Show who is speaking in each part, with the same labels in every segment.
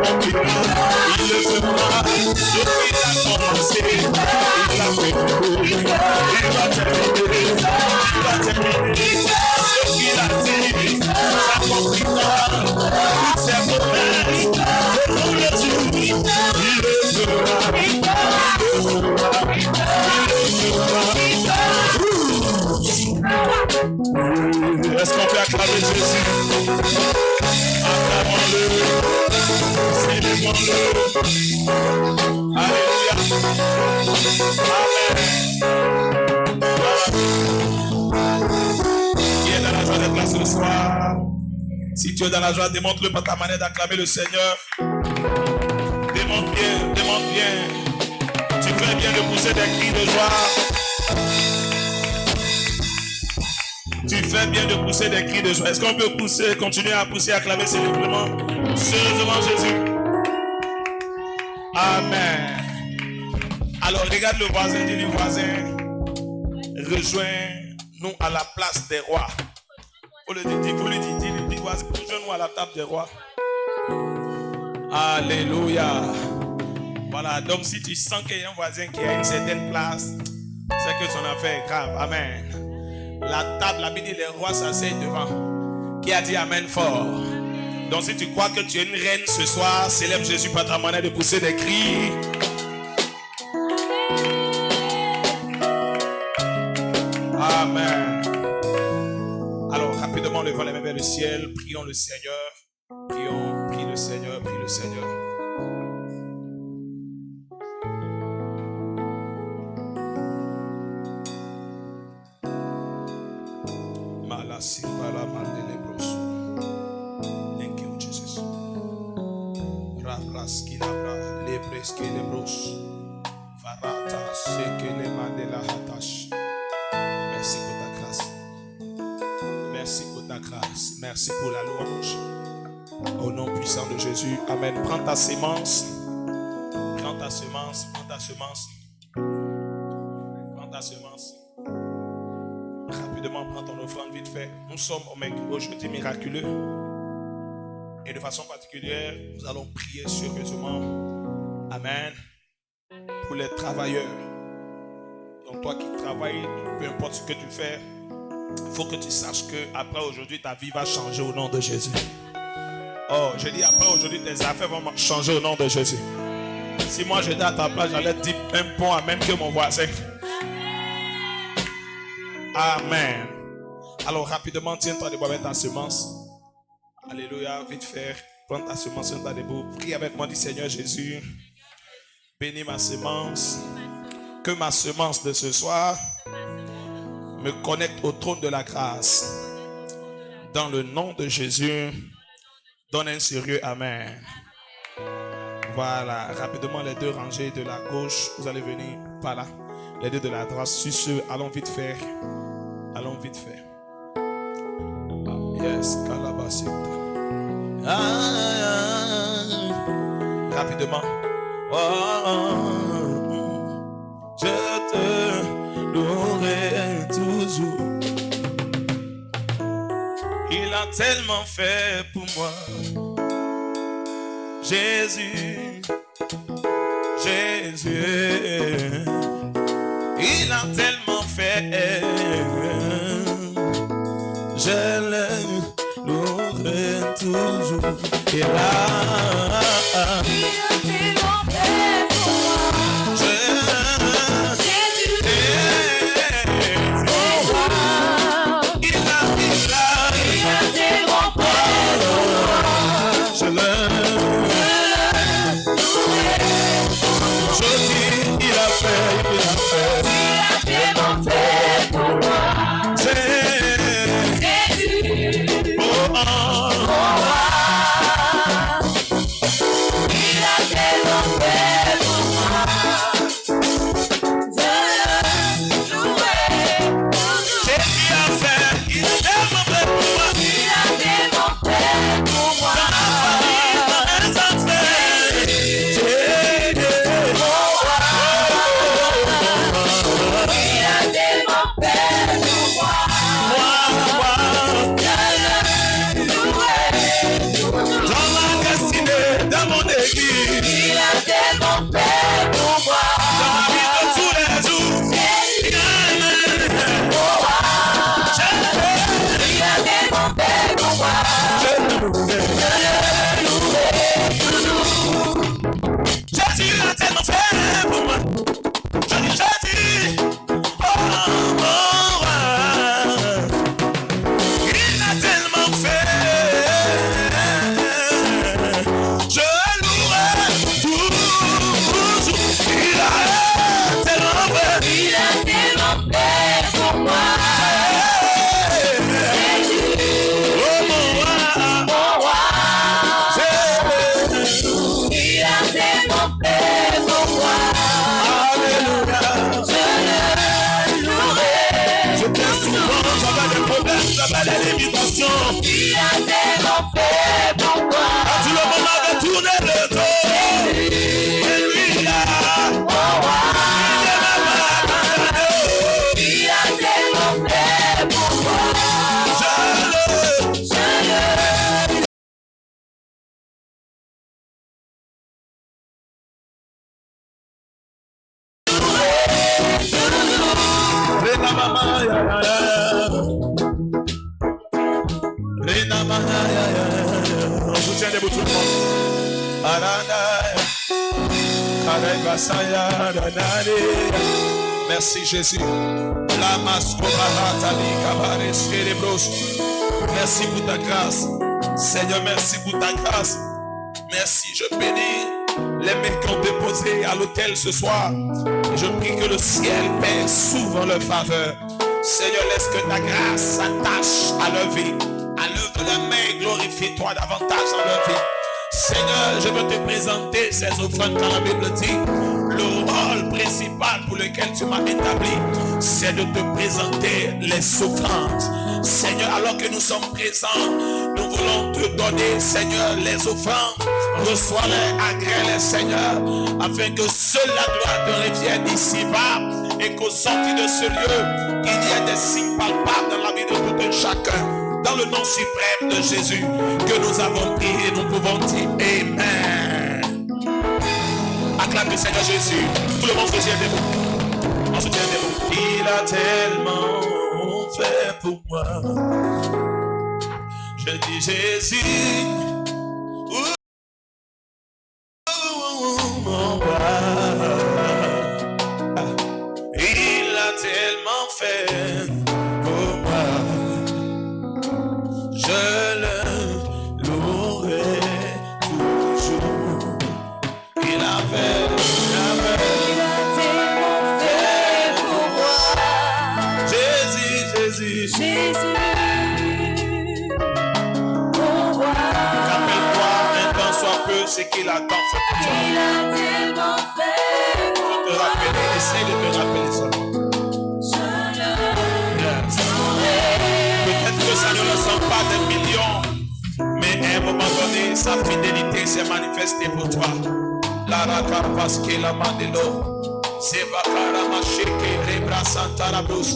Speaker 1: accomplira. Il le fera. Ce qu'il a commencé, il l'a fait beaucoup. Il va terminer. Il va terminer. Ce qu'il a dit, s'accomplira. Toutes ses promesses, c'est pour le jour. Il le fera. Il le fera. Est-ce qu'on peut acclamer Jésus? Acclamons-le. Célébrons-le. Alléluia. Amen. Qui est dans la joie d'être là ce soir? Si tu es dans la joie, démontre-le par ta manière d'acclamer le Seigneur. Démontre bien, demande bien. Tu fais bien de pousser des cris de joie. Tu fais bien de pousser des cris de joie. Est-ce qu'on peut pousser, continuer à pousser, acclamer simplement, sérieusement Jésus? Amen. Alors regarde le voisin, dis-lui voisin, rejoins-nous à la place des rois. Faut le dire, faut le dire, dis-lui voisin, rejoins-nous à la table des rois. Alléluia. Voilà, donc si tu sens qu'il y a un voisin qui a une certaine place, c'est que son affaire est grave. Amen. La table, la Bible dit les rois s'asseyent devant. Qui a dit amen fort? Donc si tu crois que tu es une reine ce soir, célèbre Jésus par ta manière de pousser des cris. Amen. Alors rapidement, levons les mains vers le ciel, prions le Seigneur. Prions, prie le Seigneur, prie le Seigneur. Thank you, Jesus. Merci pour ta grâce. Merci pour ta grâce. Merci pour la louange. Au nom puissant de Jésus. Amen. Prends ta sémence. Prends ta semence. Prends ta semence. Prends ta semence. Rapidement, prends ton offrande vite fait. Nous sommes au jeudi miraculeux. Et de façon particulière, nous allons prier sérieusement. Amen. Pour les travailleurs. Donc toi qui travailles, peu importe ce que tu fais, il faut que tu saches qu'après aujourd'hui, ta vie va changer au nom de Jésus. Oh, je dis après aujourd'hui, tes affaires vont changer au nom de Jésus. Si moi j'étais à ta place, j'allais dire un bon amen que mon voisin. Amen. Alors rapidement, tiens-toi debout avec ta semence. Alléluia, vite faire. Prends ta semence, tiens-toi debout. Prie avec moi, dis Seigneur Jésus. Bénis ma semence. Que ma semence de ce soir me connecte au trône de la grâce. Dans le nom de Jésus, donne un sérieux amen. Voilà, rapidement les deux rangées de la gauche, vous allez venir par là. Les deux de la droite, sur ceux, allons vite faire. Allons vite faire. Yes, calabasita. Rapidement. Je te louerai toujours. Il a tellement fait pour moi. Jésus, Jésus, il a tellement fait. Je le louerai toujours. Il a tellement fait pour moi. Il a On soutient debout tout le monde. Merci Jésus. Merci pour ta grâce. Seigneur, merci pour ta grâce. Merci, je bénis les mains qui ont déposé à l'autel ce soir. Et je prie que le ciel, Père, s'ouvre en leur faveur. Seigneur, laisse que ta grâce s'attache à leur vie. À l'œuvre de la main, glorifie-toi davantage dans leur vie. Seigneur, je veux te présenter ces offrandes quand la Bible dit le rôle principal pour lequel tu m'as établi, c'est de te présenter les offrandes. Seigneur, alors que nous sommes présents, nous voulons te donner, Seigneur, les offrandes. Reçois-les, agrée-les, Seigneur, afin que seule la gloire te revienne ici-bas et qu'au sortir de ce lieu, il y ait des signes palpables dans la vie de tout un chacun. Dans le nom suprême de Jésus que nous avons prié, nous pouvons dire Amen. Acclame le Seigneur Jésus. Tout le monde se tient debout. On se tient debout. Il a tellement fait pour moi. Je dis Jésus. Il a tellement fait pour moi. Je le louerai toujours. Il a tellement fait pour moi. Jésus. Pour moi. Rappelle-toi un temps soit peu ce qu'il a tant fait pour toi. Il a tellement fait pour moi. Je te rappeler, essaye de te rappeler seulement. Peut-être que ça ne ressemble pas des millions, mais à un moment donné, sa fidélité s'est manifestée pour toi. La raka paske la mandelo, seba karama sheke rebra santara bus.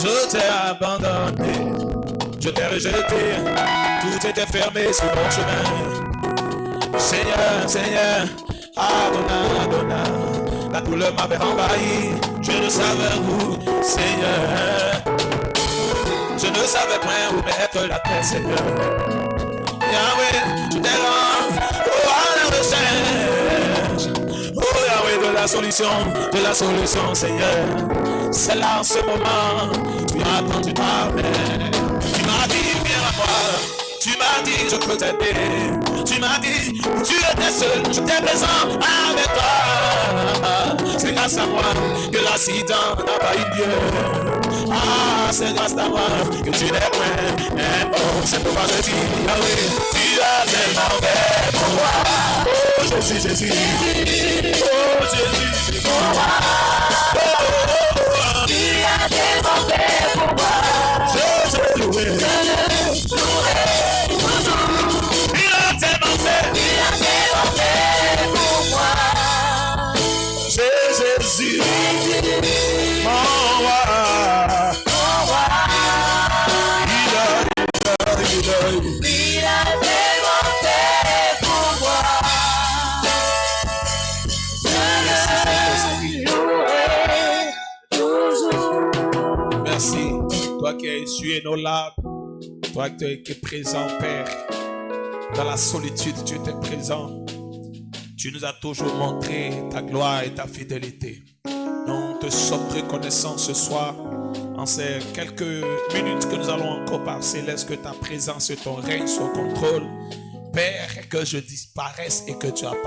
Speaker 1: Je t'ai abandonné, je t'ai rejeté, tout était fermé sur mon chemin. Seigneur, Adonai, la douleur m'avait envahi, je ne savais où, Seigneur, je ne savais point où mettre la tête, Seigneur. Yahweh, je t'ai rendu à la recherche, oh Yahweh, de la solution, Seigneur. C'est là en ce moment, tu as attendu ta main. Tu m'as dit, viens à moi. Tu m'as dit, je peux t'aider. Tu m'as dit, tu étais seul, j'étais présent avec toi. C'est grâce à moi que l'accident n'a pas eu lieu. C'est grâce à moi que tu n'es point. Oh, c'est pourquoi je dis, tu as tellement fait pour moi. Oh, Jésus. Oh, Jésus, pour moi. Tu as tellement fait pour moi. Je te louerai. Il a tellement fait pour moi. C'est Jésus, mon roi. Il a tellement fait pour moi. Merci, toi qui as essuyé nos larmes, toi qui es présent, Père, dans la solitude, tu étais présent. Tu nous as toujours montré ta gloire et ta fidélité. Nous te sommes reconnaissants ce soir, en ces quelques minutes que nous allons encore passer. Laisse que ta présence et ton règne soient au contrôle. Père, que je disparaisse et que tu apparaisses.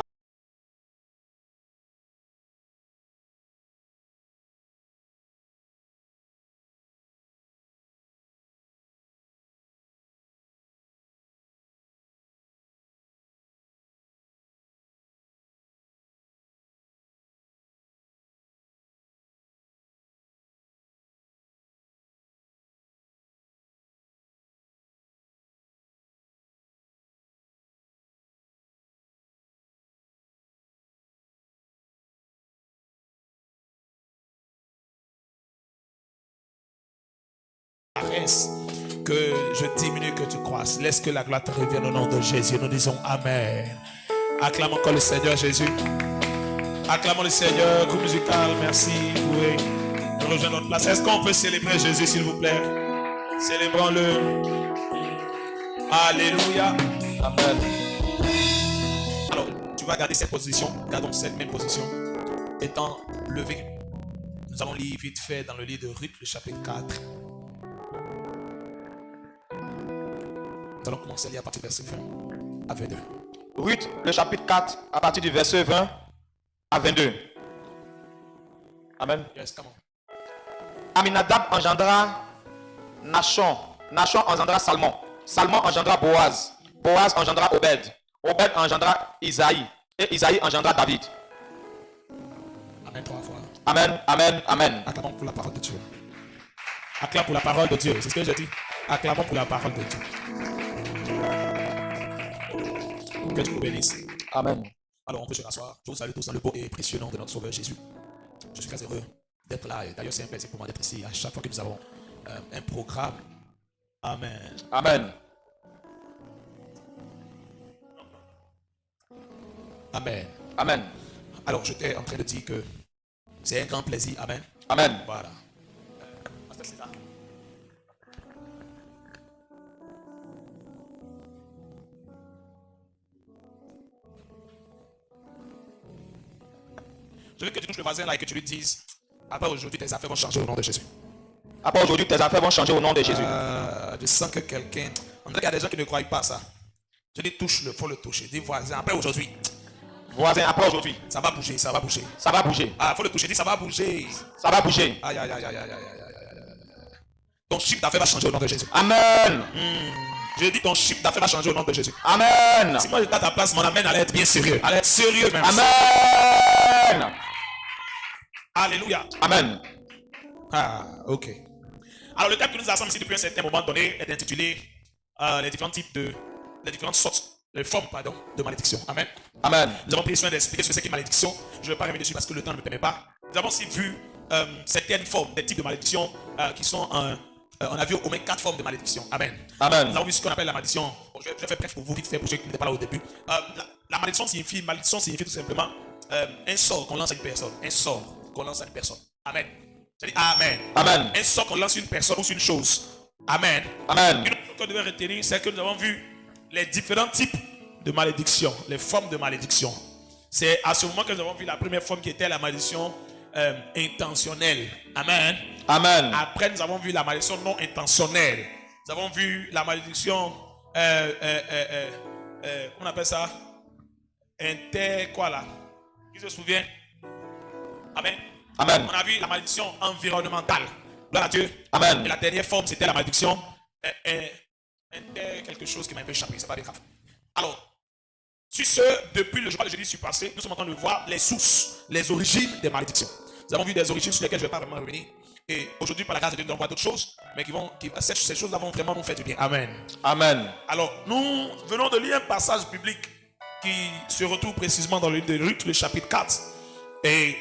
Speaker 1: baisse, que je diminue, que tu croisses. Laisse que la gloire te revienne au nom de Jésus. Nous disons Amen. Acclamons encore le Seigneur Jésus. Acclamons le Seigneur. Groupe musical, merci. Vous pouvez rejoindre notre place. Est-ce qu'on peut célébrer Jésus, s'il vous plaît? Célébrons-le. Alléluia.
Speaker 2: Amen.
Speaker 1: Alors, tu vas garder cette position. Gardons cette même position. Étant levé, nous allons lire vite fait dans le livre de Ruth, le chapitre 4. Nous allons commencer à lire à partir du verset 20 à 22.
Speaker 2: Ruth, le chapitre 4, à partir du verset 20 à 22. Amen.
Speaker 1: Yes, come on.
Speaker 2: Aminadab engendra Nachon. Nachon engendra Salmon. Salmon engendra Boaz. Boaz engendra Obed. Obed engendra Isaïe. Et Isaïe engendra David.
Speaker 1: Amen, 3 fois.
Speaker 2: Amen, amen, amen.
Speaker 1: Acclamons pour la parole de Dieu. Acclamons pour la parole de Dieu. C'est ce que j'ai dit. Acclamons pour la parole de Dieu. Que Dieu vous bénisse.
Speaker 2: Amen.
Speaker 1: Alors, on peut se rasseoir. Je vous salue tous dans le beau et précieux nom de notre Sauveur Jésus. Je suis très heureux d'être là. Et d'ailleurs, c'est un plaisir pour moi d'être ici à chaque fois que nous avons un programme. Amen.
Speaker 2: Amen.
Speaker 1: Amen.
Speaker 2: Amen.
Speaker 1: Alors, j'étais en train de dire que c'est un grand plaisir. Amen.
Speaker 2: Amen.
Speaker 1: Voilà. Je veux que tu touches le voisin là et que tu lui dises, après aujourd'hui, tes affaires vont changer au nom de Jésus.
Speaker 2: Après aujourd'hui, tes affaires vont changer au nom de Jésus.
Speaker 1: Je sens que quelqu'un... On dirait qu'il y a des gens qui ne croient pas ça. Je dis, touche-le, il faut le toucher. Dis, voisin, après aujourd'hui,
Speaker 2: Voisin, après aujourd'hui,
Speaker 1: ça va bouger, ça va bouger.
Speaker 2: ça va bouger.
Speaker 1: Ah, il faut le toucher, dis, ça va bouger.
Speaker 2: Ça va bouger.
Speaker 1: Aïe, aïe, aïe, aïe, aïe, aïe, aïe, aïe, aïe. Ton chiffre d'affaires va changer au nom de Jésus.
Speaker 2: Amen.
Speaker 1: Je dis, ton chiffre d'affaires va changer au nom de Jésus.
Speaker 2: Amen.
Speaker 1: Si moi j'étais à ta place, mon amène allait être bien sérieux. Allait être sérieux même.
Speaker 2: Amen.
Speaker 1: Alléluia.
Speaker 2: Amen.
Speaker 1: Ah, ok. Alors le thème que nous avons ici depuis un certain moment donné est intitulé les différentes sortes, les formes, pardon, de malédiction. Amen.
Speaker 2: Amen.
Speaker 1: Nous avons pris soin d'expliquer ce que c'est qu'une malédiction. Je ne vais pas revenir dessus parce que le temps ne me permet pas. Nous avons aussi vu certaines formes, des types de malédiction qui sont on a vu au moins 4 formes de malédiction. Amen.
Speaker 2: Amen.
Speaker 1: Nous avons vu ce qu'on appelle la malédiction. Bon, je vais faire bref pour vous vite fait pour ceux qui n'étaient pas là au début. La malédiction signifie tout simplement un sort qu'on lance à une personne. Un sort qu'on lance à une personne. Amen. Je dis Amen.
Speaker 2: Amen.
Speaker 1: Un sort qu'on lance sur une personne ou sur une chose. Amen.
Speaker 2: Amen.
Speaker 1: Une autre chose qu'on devait retenir, c'est que nous avons vu les différents types de malédiction, les formes de malédiction. C'est à ce moment que nous avons vu la première forme qui était la malédiction intentionnelle. Amen.
Speaker 2: Amen.
Speaker 1: Après, nous avons vu la malédiction non intentionnelle. Nous avons vu la malédiction, on appelle ça, quoi là? Qui se souvient? Amen.
Speaker 2: Amen.
Speaker 1: On a vu la malédiction environnementale. Gloire à Dieu.
Speaker 2: Amen.
Speaker 1: Et la dernière forme, c'était la malédiction quelque chose qui m'a un peu échappé. C'est pas grave. Alors, sur ce, depuis le jour de jeudi passé, nous sommes en train de voir les sources, les origines des malédictions. Nous avons vu des origines sur lesquelles je ne vais pas vraiment revenir. Et aujourd'hui, par la grâce de Dieu, nous allons voir d'autres choses, mais ces choses-là vont vraiment nous faire du bien. Amen.
Speaker 2: Amen.
Speaker 1: Alors, nous venons de lire un passage biblique qui se retrouve précisément dans le livre de Ruth, le chapitre 4. Et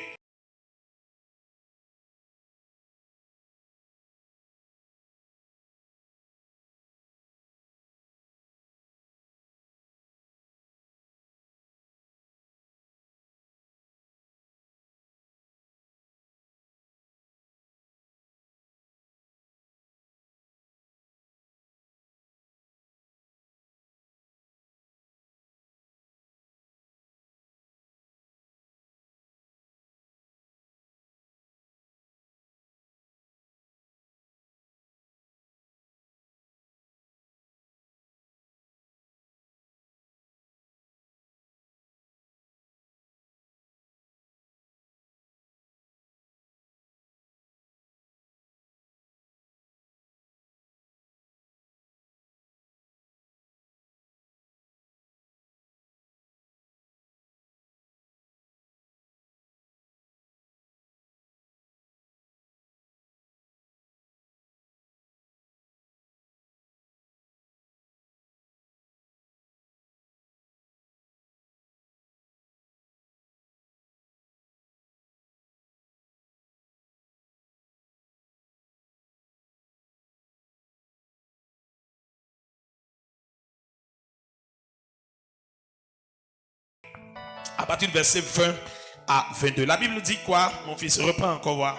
Speaker 1: à partir du verset 20 à 22. La Bible nous dit quoi, mon fils? Reprends encore voir.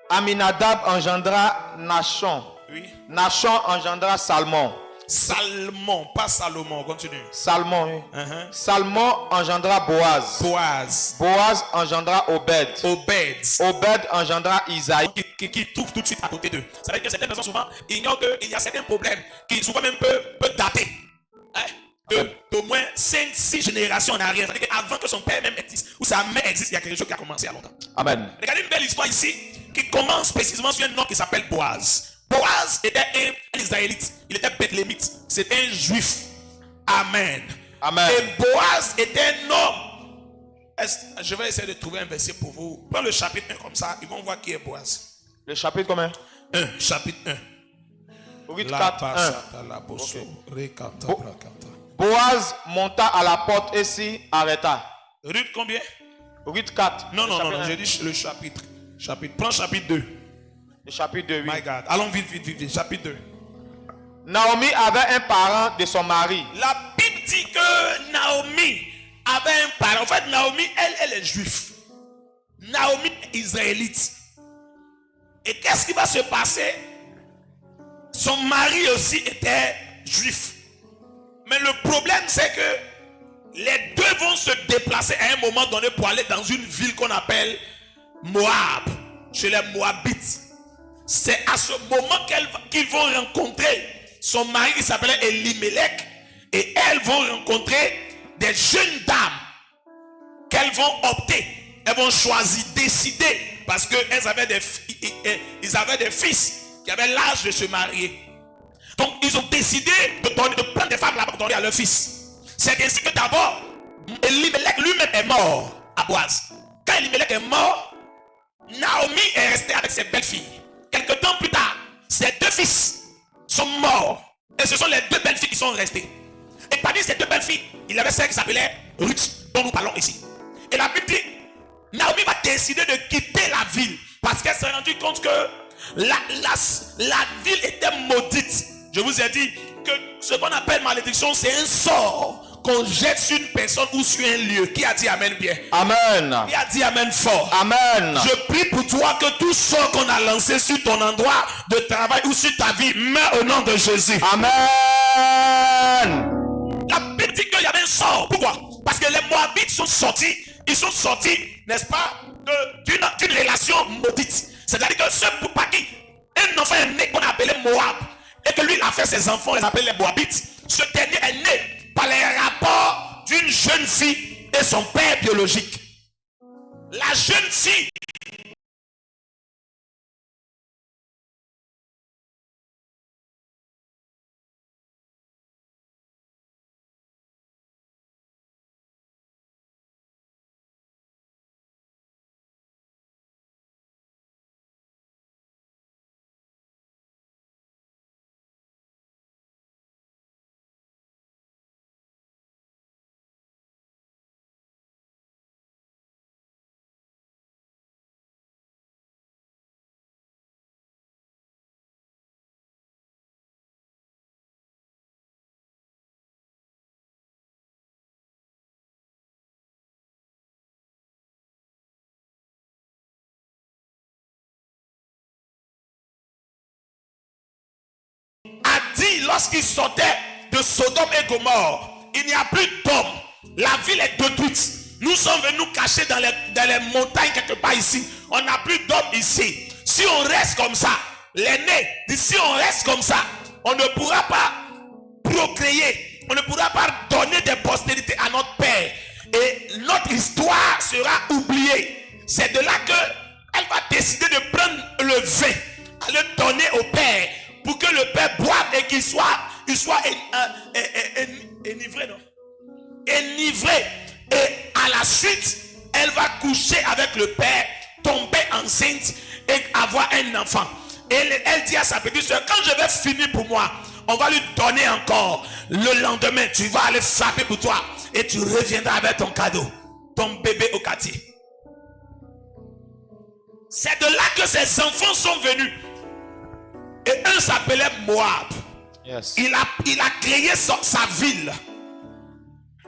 Speaker 2: Aminadab engendra Nachon.
Speaker 1: Oui.
Speaker 2: Nachon engendra Salmon.
Speaker 1: Salmon, pas Salomon, continue.
Speaker 2: Salmon, oui. Salmon engendra Boaz.
Speaker 1: Boaz.
Speaker 2: Boaz engendra Obed.
Speaker 1: Obed.
Speaker 2: Obed engendra Isaïe.
Speaker 1: Qui trouve tout de suite à côté d'eux. Ça veut dire que certaines personnes souvent ignorent qu'il y a certains problèmes qui souvent même peuvent dater. D'au moins 5-6 générations en arrière. C'est-à-dire qu'avant que son père même existe ou sa mère existe, il y a quelque chose qui a commencé à longtemps.
Speaker 2: Amen.
Speaker 1: Regardez une belle histoire ici qui commence précisément sur un nom qui s'appelle Boaz. Boaz était un Israélite. Il était Bethlémite. C'était un juif. Amen.
Speaker 2: Amen.
Speaker 1: Et Boaz était un homme. Je vais essayer de trouver un verset pour vous. Prends le chapitre 1 comme ça. Ils vont voir qui est Boaz.
Speaker 2: Le chapitre combien?
Speaker 1: 1. Chapitre 1.
Speaker 2: 8, 4, 1.
Speaker 1: Okay.
Speaker 2: Boaz monta à la porte et s'y arrêta.
Speaker 1: Ruth combien?
Speaker 2: 8, 4.
Speaker 1: Non, j'ai dit le chapitre. Prends chapitre 2.
Speaker 2: Le chapitre 2, oui.
Speaker 1: My God. Allons vite. Chapitre 2.
Speaker 2: Naomi avait un parent de son mari.
Speaker 1: La Bible dit que Naomi avait un parent. En fait, Naomi, elle est juive. Naomi est israélite. Et qu'est-ce qui va se passer? Son mari aussi était juif. Mais le problème, c'est que les deux vont se déplacer à un moment donné pour aller dans une ville qu'on appelle Moab, chez les Moabites. C'est à ce moment qu'ils vont rencontrer son mari qui s'appelait Elimelech, et elles vont rencontrer des jeunes dames qu'elles vont opter, elles vont choisir, décider, parce qu'ils avaient des fils qui avaient l'âge de se marier. Donc ils ont décidé de prendre des femmes là pour donner à leurs fils. C'est ainsi que d'abord Elimelech lui-même est mort à Boaz. Quand Elimelech est mort, Naomi est restée avec ses belles filles. Quelque temps plus tard, ses deux fils sont morts. Et ce sont les deux belles filles qui sont restées. Et parmi ces deux belles filles, il y avait celle qui s'appelait Ruth, dont nous parlons ici. Et la Bible dit, Naomi va décider de quitter la ville parce qu'elle s'est rendue compte que la ville était maudite. Je vous ai dit que ce qu'on appelle malédiction, c'est un sort qu'on jette sur une personne ou sur un lieu. Qui a dit amen bien?
Speaker 2: Amen.
Speaker 1: Qui a dit amen fort?
Speaker 2: Amen.
Speaker 1: Je prie pour toi que tout sort qu'on a lancé sur ton endroit de travail ou sur ta vie meurt au nom de Jésus.
Speaker 2: Amen.
Speaker 1: La Bible dit qu'il y avait un sort. Pourquoi? Parce que les Moabites sont sortis. Ils sont sortis, n'est-ce pas, d'une relation maudite. C'est-à-dire que ceux pour pas qui un enfant est né qu'on appelait Moab, et que lui il a fait ses enfants, les appelle les Moabites. Ce dernier est né par les rapports d'une jeune fille et son père biologique. La jeune fille a dit lorsqu'il sortait de Sodome et Gomorrhe, il n'y a plus d'hommes, la ville est détruite. Nous sommes venus nous cacher dans les montagnes quelque part ici. On n'a plus d'hommes ici. Si on reste comme ça, l'aîné dit si on reste comme ça, on ne pourra pas procréer, on ne pourra pas donner des postérités à notre père et notre histoire sera oubliée. C'est de là qu'elle va décider de prendre le vin à le donner au père pour que le père boive et qu'il soit enivré, non? Enivré. Et à la suite, elle va coucher avec le père, tomber enceinte et avoir un enfant. Et elle dit à sa petite soeur, quand je vais finir pour moi, on va lui donner encore. Le lendemain, tu vas aller frapper pour toi et tu reviendras avec ton cadeau, ton bébé au quartier. C'est de là que ses enfants sont venus. Et un s'appelait Moab.
Speaker 2: Yes.
Speaker 1: Il a créé sa ville.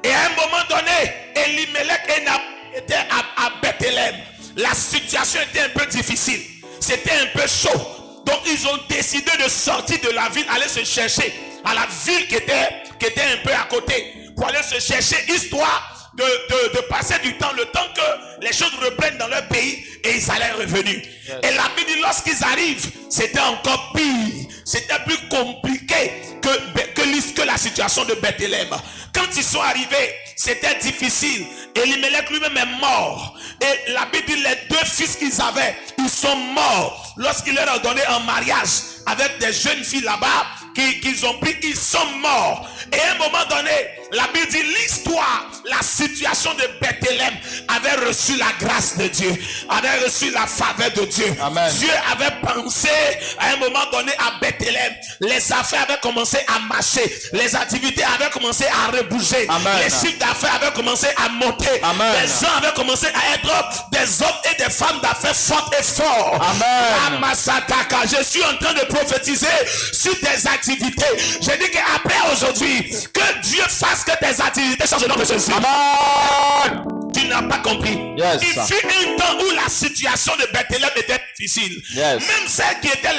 Speaker 1: Et à un moment donné, Elimelech et Naomi étaient à Bethléem. La situation était un peu difficile. C'était un peu chaud. Donc ils ont décidé de sortir de la ville, aller se chercher à la ville qui était un peu à côté, pour aller se chercher, histoire de passer du temps, le temps que les choses reprennent dans leur pays et ils allaient revenir. Yes. Et la Bible dit, lorsqu'ils arrivent, c'était encore pire. C'était plus compliqué que la situation de Bethléem. Quand ils sont arrivés, c'était difficile. Elimelech lui-même est mort. Et la Bible dit, les deux fils qu'ils avaient, ils sont morts. Lorsqu'il leur a donné un mariage avec des jeunes filles là-bas, qu'ils ont pris, ils sont morts. Et à un moment donné, la Bible dit, l'histoire, la situation de Bethléem avait reçu la grâce de Dieu, avait reçu la faveur de Dieu.
Speaker 2: Amen.
Speaker 1: Dieu avait pensé à un moment donné à Bethléem. Les affaires avaient commencé à marcher, les activités avaient commencé à rebouger. Amen. Les chiffres d'affaires avaient commencé à monter. Amen. Les gens avaient commencé à être des hommes et des femmes d'affaires fortes et forts.
Speaker 2: Amen.
Speaker 1: Je suis en train de prophétiser sur tes activités. Je dis qu'après aujourd'hui, que Dieu fasse que tes activités changent le nom de Jésus. Amen. Tu n'as pas compris.
Speaker 2: Yes.
Speaker 1: Il fut un temps où la situation de Bethléem était difficile.
Speaker 2: Yes.
Speaker 1: Même celles qui étaient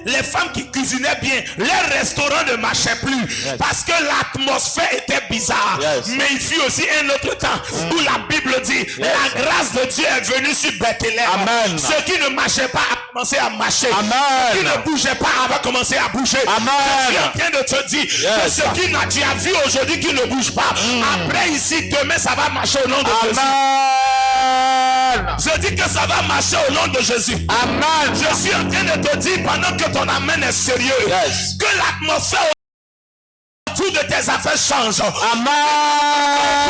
Speaker 1: les femmes qui cuisinaient bien, les restaurants ne marchaient plus. Yes. Parce que l'atmosphère était bizarre. Yes. Mais il fut aussi un autre temps où la Bible dit, la grâce de Dieu est venue sur Bethléem.
Speaker 2: Amen.
Speaker 1: Ceux qui ne marchaient pas ont commencé à marcher.
Speaker 2: Amen.
Speaker 1: Ceux qui ne bougeaient pas avaient commencé à bouger.
Speaker 2: Amen.
Speaker 1: Je suis en train de te dire que ce qui tu as vu aujourd'hui qui ne bouge pas, après ici, demain ça va marcher au nom de Jésus. Je dis que ça va marcher au nom de Jésus.
Speaker 2: Amen.
Speaker 1: Je suis en train de te dire pendant que ton amen est sérieux, que l'atmosphère autour de tes affaires change.
Speaker 2: Amen.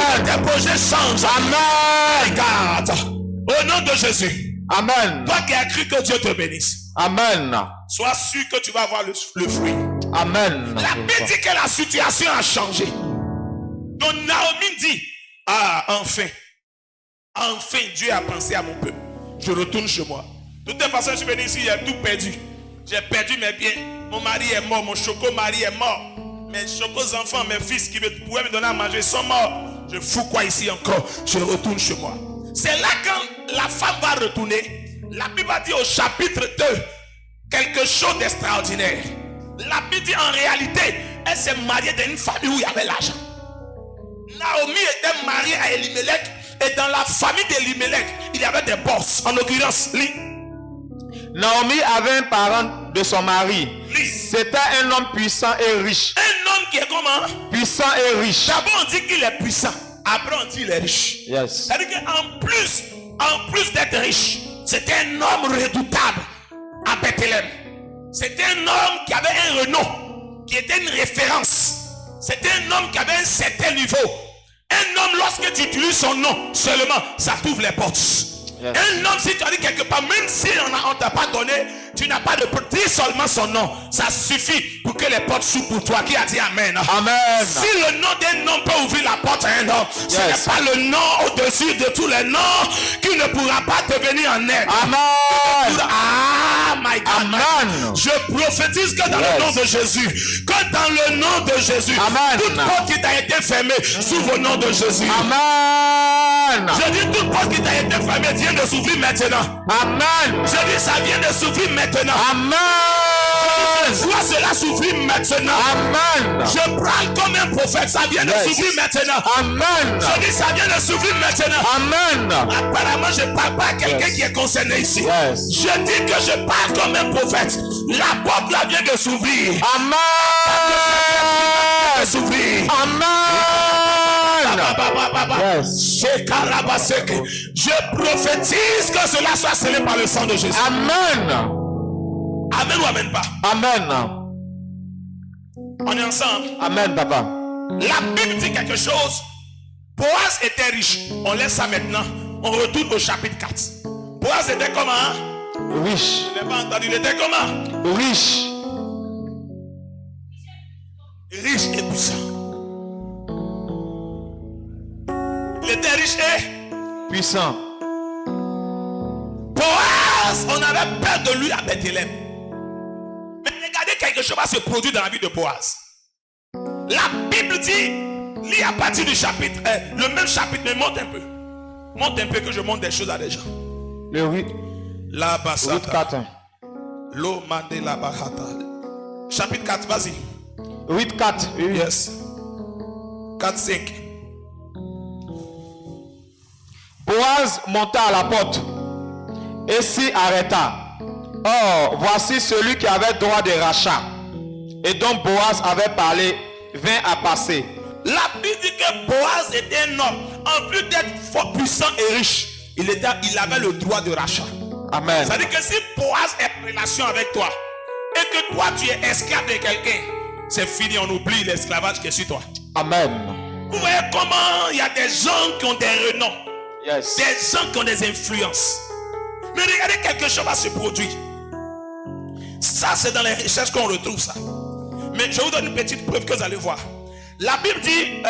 Speaker 1: Autour de tes projets change.
Speaker 2: Amen.
Speaker 1: Regarde. Au nom de Jésus.
Speaker 2: Amen.
Speaker 1: Toi qui as cru que Dieu te bénisse.
Speaker 2: Amen.
Speaker 1: Sois sûr que tu vas avoir le fruit.
Speaker 2: Amen.
Speaker 1: La Bible dit que la situation a changé. Donc Naomi dit, enfin Dieu a pensé à mon peuple. Je retourne chez moi. De toute façon, je suis venu ici, j'ai tout perdu. J'ai perdu mes biens. Mon mari est mort, mon choco-mari est mort. Mes chocos-enfants, mes fils qui pouvaient me donner à manger sont morts. Je fous quoi ici encore? Je retourne chez moi. C'est là quand la femme va retourner. La Bible a dit au chapitre 2 quelque chose d'extraordinaire. La Bible dit en réalité, elle s'est mariée dans une famille où il y avait l'argent. Naomi était mariée à Elimelech et dans la famille d'Elimelech, il y avait des boss. En l'occurrence,
Speaker 2: Naomi avait un parent de son mari. C'était un homme puissant et riche.
Speaker 1: Un homme qui est comment?
Speaker 2: Puissant et riche.
Speaker 1: D'abord on dit qu'il est puissant. Après on dit qu'il est riche.
Speaker 2: Yes.
Speaker 1: C'est-à-dire qu'en plus d'être riche, c'était un homme redoutable à Bethléem. C'était un homme qui avait un renom, qui était une référence. C'était un homme qui avait un certain niveau. Un homme, lorsque tu utilises son nom seulement, ça t'ouvre les portes. Yes. Un homme, si tu as dit quelque part, même si on ne t'a pas donné, tu n'as pas de porte, dis seulement son nom. Ça suffit pour que les portes s'ouvrent pour toi. Qui a dit Amen?
Speaker 2: Amen.
Speaker 1: Si le nom d'un homme peut ouvrir la porte à un homme, ce n'est pas le nom au-dessus de tous les noms qui ne pourra pas te venir en aide.
Speaker 2: Amen.
Speaker 1: Ah, my God.
Speaker 2: Amen.
Speaker 1: Je prophétise que dans le nom de Jésus, que dans le nom de Jésus,
Speaker 2: Amen.
Speaker 1: toute porte qui t'a été fermée s'ouvre au nom de Jésus.
Speaker 2: Amen.
Speaker 1: Je dis toute porte qui t'a été fermée vient de s'ouvrir maintenant.
Speaker 2: Amen.
Speaker 1: Je dis ça vient de s'ouvrir maintenant.
Speaker 2: Amen.
Speaker 1: Je vois cela s'ouvrir maintenant.
Speaker 2: Amen.
Speaker 1: Je parle comme un prophète, ça vient de s'ouvrir maintenant.
Speaker 2: Amen.
Speaker 1: Je dis ça vient de s'ouvrir maintenant.
Speaker 2: Amen.
Speaker 1: Apparemment, je ne parle pas à quelqu'un qui est concerné ici.
Speaker 2: Yes.
Speaker 1: Je dis que je parle comme un prophète. La porte là vient de s'ouvrir.
Speaker 2: Amen.
Speaker 1: De s'ouvrir.
Speaker 2: Amen.
Speaker 1: Yes. Je prophétise que cela soit scellé par le sang de Jésus.
Speaker 2: Amen.
Speaker 1: Amen ou amen pas?
Speaker 2: Amen.
Speaker 1: On est ensemble.
Speaker 2: Amen, papa.
Speaker 1: La Bible dit quelque chose. Boaz était riche. On laisse ça maintenant. On retourne au chapitre 4. Boaz était comment?
Speaker 2: Riche.
Speaker 1: Je n'ai pas entendu. Il était comment?
Speaker 2: Riche.
Speaker 1: Riche et puissant. Il était riche et
Speaker 2: puissant.
Speaker 1: Boaz, on avait peur de lui à Bethléem. Mais regardez, quelque chose va se produire dans la vie de Boaz. La Bible dit Lis à partir du chapitre, le même chapitre, mais monte un peu. Monte un peu que je montre des choses à des gens.
Speaker 2: Le 8.
Speaker 1: La
Speaker 2: 8,
Speaker 1: basata.
Speaker 2: 4.
Speaker 1: Lo mande la bahata. Chapitre 4, vas-y.
Speaker 2: 8, 4.
Speaker 1: Yes. 4, 5.
Speaker 2: Boaz monta à la porte et s'y arrêta. Or, voici celui qui avait droit de rachat et dont Boaz avait parlé vint à passer.
Speaker 1: La Bible dit que Boaz était un homme, en plus d'être fort, puissant et riche, il avait le droit de rachat.
Speaker 2: Amen.
Speaker 1: C'est-à-dire que si Boaz est en relation avec toi et que toi tu es esclave de quelqu'un, c'est fini, on oublie l'esclavage qui est sur toi.
Speaker 2: Amen.
Speaker 1: Vous voyez comment il y a des gens qui ont des renoms,
Speaker 2: Yes.
Speaker 1: des gens qui ont des influences. Mais regardez, quelque chose va se produire. Ça, c'est dans les recherches qu'on retrouve ça. Mais je vous donne une petite preuve que vous allez voir. La Bible dit,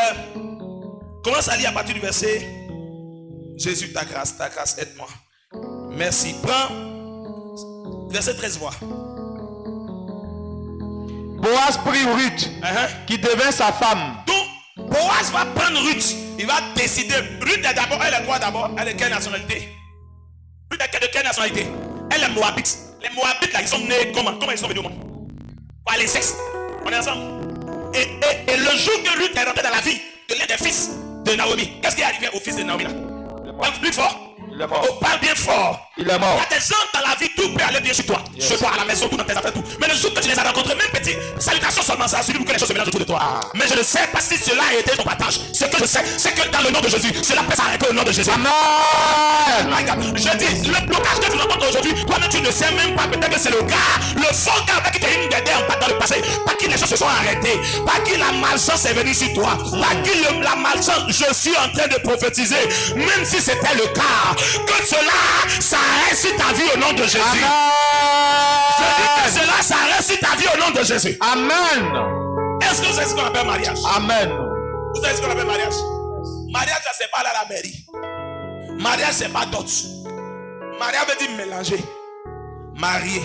Speaker 1: commence à lire à partir du verset. Jésus, ta grâce, aide-moi. Merci. Prends verset 13, vois.
Speaker 2: Boaz prit Ruth, qui devint sa femme.
Speaker 1: Donc, Boaz va prendre Ruth. Il va décider. Ruth est d'abord, elle est quoi d'abord? Elle est quelle nationalité? Ruth est de quelle nationalité? Elle est Moabite. Les Moabites là, ils sont nés comment? Comment ils sont venus au monde? Par les sexes. On est ensemble. Et le jour que Ruth est rentrée dans la vie de l'un des fils de Naomi, qu'est-ce qui est arrivé au fils de Naomi là? Parle plus fort.
Speaker 2: Il est mort.
Speaker 1: Oh, parle bien fort.
Speaker 2: Il est mort.
Speaker 1: Il y a des gens dans la vie, tout peut aller bien chez toi.
Speaker 2: Yes.
Speaker 1: Chez toi, à la maison, tout dans tes affaires, tout. Mais le jour que tu les as rencontrés, même petit, salutations seulement, ça a suivi pour que les choses se mélangent autour de toi. Mais je ne sais pas si cela a été ton partage. Ce que je sais, c'est que dans le nom de Jésus, cela peut s'arrêter au nom de Jésus.
Speaker 2: Amen.
Speaker 1: Je dis, le blocage que tu rencontres aujourd'hui, toi-même tu ne sais même pas, peut-être que c'est le gars, le faux gars avec qui tu as eu une guerre dans le passé, par qui les choses se sont arrêtées, par qui la malchance est venue sur toi, par qui la malchance, je suis en train de prophétiser, même si c'était le cas, que cela s'arrête sur ta vie au nom de Jésus. Je dis que cela s'arrête sur ta vie au nom de Jésus.
Speaker 2: Amen.
Speaker 1: Est-ce que vous savez ce qu'on appelle mariage?
Speaker 2: Amen.
Speaker 1: Vous savez ce qu'on appelle mariage? Mariage, c'est pas aller à la mairie. Mariage, c'est pas dot. Mariage veut dire mélanger. Marier.